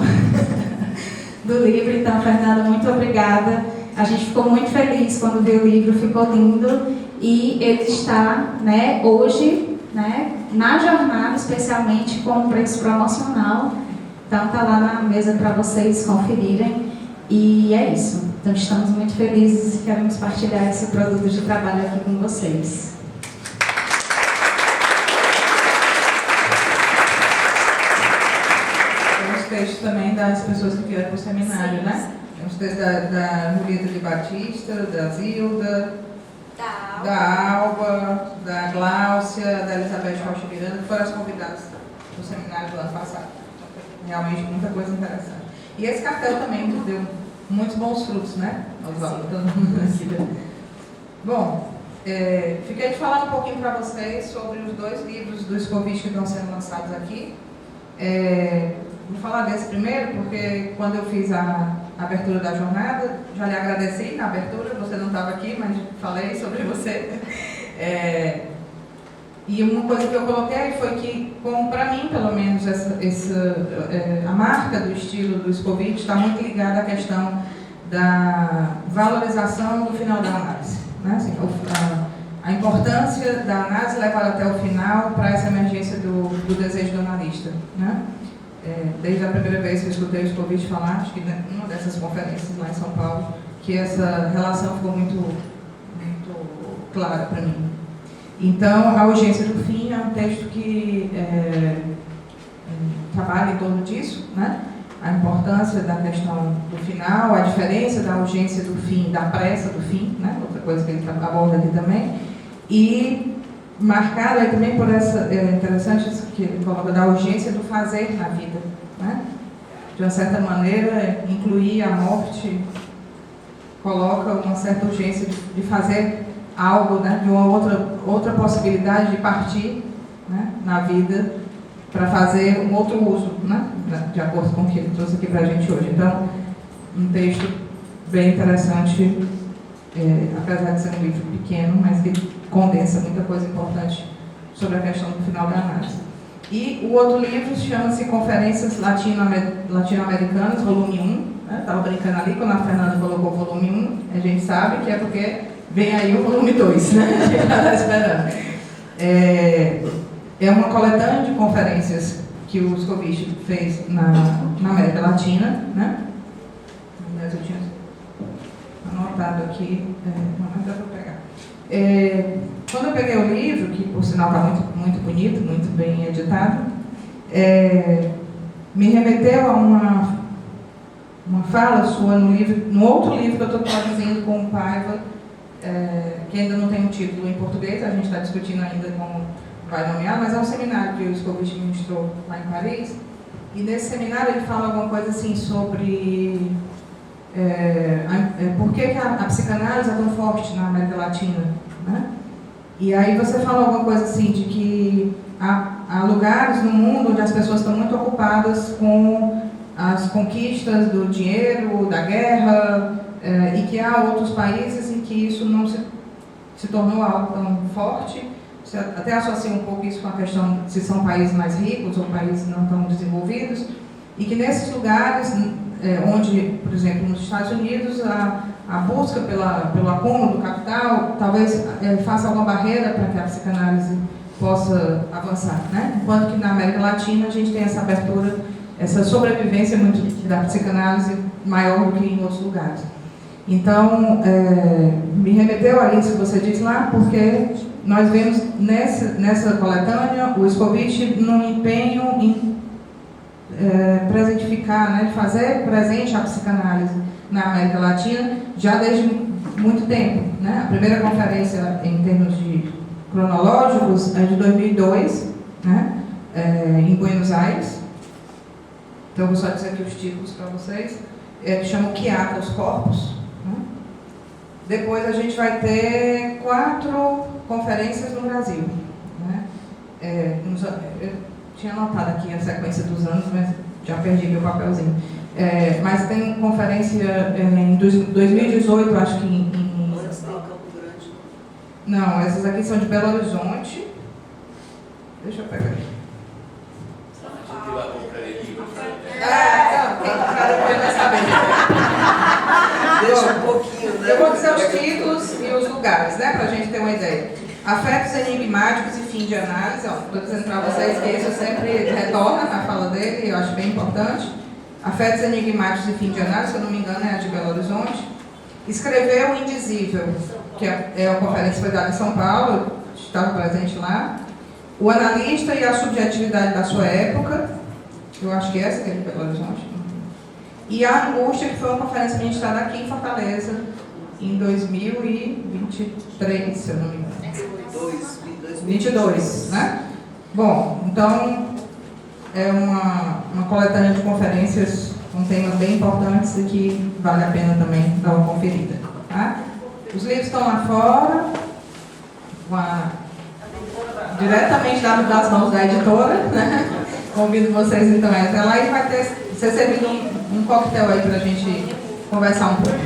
do livro. Então, Fernanda, muito obrigada. A gente ficou muito feliz quando viu o livro, ficou lindo. E ele está, né, hoje, né, na jornada, especialmente com um preço promocional. Então, está lá na mesa para vocês conferirem. E é isso. Então, estamos muito felizes e queremos partilhar esse produto de trabalho aqui com vocês. Tem os textos também das pessoas que vieram para o seminário, né? Tem os textos da Julieta de Batista, da Zilda, da Alba, da Gláucia, da Elizabeth Rocha Miranda, que foram as convidadas do seminário do ano passado. Realmente muita coisa interessante. E esse cartel também deu muitos bons frutos, né? Bom, fiquei de falar um pouquinho para vocês sobre os 2 livros do Scovitch que estão sendo lançados aqui. Vou falar desse primeiro, porque quando eu fiz a abertura da jornada, já lhe agradeci na abertura, você não estava aqui, mas falei sobre você. E uma coisa que eu coloquei foi que, como para mim, pelo menos, a marca do estilo do Scovitch está muito ligada à questão da valorização do final da análise. Né? Assim, a importância da análise levada até o final para essa emergência do desejo do analista. Né? Desde a primeira vez que eu escutei o Scovitch falar, acho que numa dessas conferências lá em São Paulo, que essa relação ficou muito, muito clara para mim. Então, A Urgência do Fim é um texto que trabalha em torno disso, né? A importância da questão do final, a diferença da urgência do fim, da pressa do fim, né? Outra coisa que ele aborda aqui também. E marcado aí também por essa, interessante isso que ele coloca, da urgência do fazer na vida, né? De uma certa maneira, incluir a morte coloca uma certa urgência de fazer algo, né? De uma outra possibilidade de partir, né? Na vida para fazer um outro uso, né? De acordo com o que ele trouxe aqui para a gente hoje. Então, um texto bem interessante, apesar de ser um livro pequeno, mas que condensa muita coisa importante sobre a questão do final da análise. E o outro livro chama-se Conferências Latino-Americanas, volume 1. Estava brincando ali, quando a Fernanda colocou o volume 1, a gente sabe que é porque vem aí o volume 2, né? A gente está esperando. É uma coletânea de conferências que o Scovitch fez na América Latina, né? Aliás, eu tinha anotado aqui, não dá para pegar. Quando eu peguei o livro, que por sinal está muito, muito bonito, muito bem editado, me remeteu a uma fala sua no outro livro que eu estou traduzindo com o Paiva, que ainda não tem um título em português, a gente está discutindo ainda como vai nomear, mas é um seminário que o Scovitch ministrou lá em Paris, e nesse seminário ele fala alguma coisa assim sobre por que a psicanálise é tão forte na América Latina, né? E aí você fala alguma coisa assim, de que há lugares no mundo onde as pessoas estão muito ocupadas com as conquistas do dinheiro, da guerra, e que há outros países em que isso não se tornou algo tão forte. Você até associa um pouco isso com a questão de se são países mais ricos ou países não tão desenvolvidos, e que nesses lugares, onde, por exemplo, nos Estados Unidos, a busca pelo acúmulo do capital talvez faça alguma barreira para que a psicanálise possa avançar, né? Enquanto que na América Latina a gente tem essa abertura, essa sobrevivência muito da psicanálise maior do que em outros lugares. Então, me remeteu a isso que você disse lá, porque nós vemos nessa coletânea o Scovitch num empenho em presentificar, né, fazer presente a psicanálise na América Latina já desde muito tempo, né? A primeira conferência em termos de cronológicos é de 2002, né, em Buenos Aires. Então, eu vou só dizer aqui os títulos para vocês. Que chama O que há os corpos. Né? Depois a gente vai ter 4 conferências no Brasil. Né? Eu tinha anotado aqui a sequência dos anos, mas já perdi meu papelzinho. Mas tem conferência em 2018, acho que em Não, essas aqui são de Belo Horizonte. Deixa eu pegar aqui. Quem comprar depois vai saber. Deixa um pouquinho, né? Eu vou dizer os títulos e os lugares, né, para a gente ter uma ideia. Afetos enigmáticos e fim de análise. Estou dizendo para vocês que isso sempre retorna na fala dele, eu acho bem importante. Afetos enigmáticos e fim de análise, se eu não me engano, é a de Belo Horizonte. Escrever o indizível, que é a conferência que foi dada em São Paulo, eu estava presente lá. O analista e a subjetividade da sua época, eu acho que essa que é de Belo Horizonte. E a angústia, que foi uma conferência que a gente está aqui em Fortaleza, em 2023, se eu não me engano. 22, né? Bom, então, é uma coletânea de conferências com temas bem importantes e que vale a pena também dar uma conferida. Tá? Os livros estão lá fora, diretamente das mãos da editora, né? Convido vocês então a ir até lá e vai ser servido um coquetel aí para a gente conversar um pouco.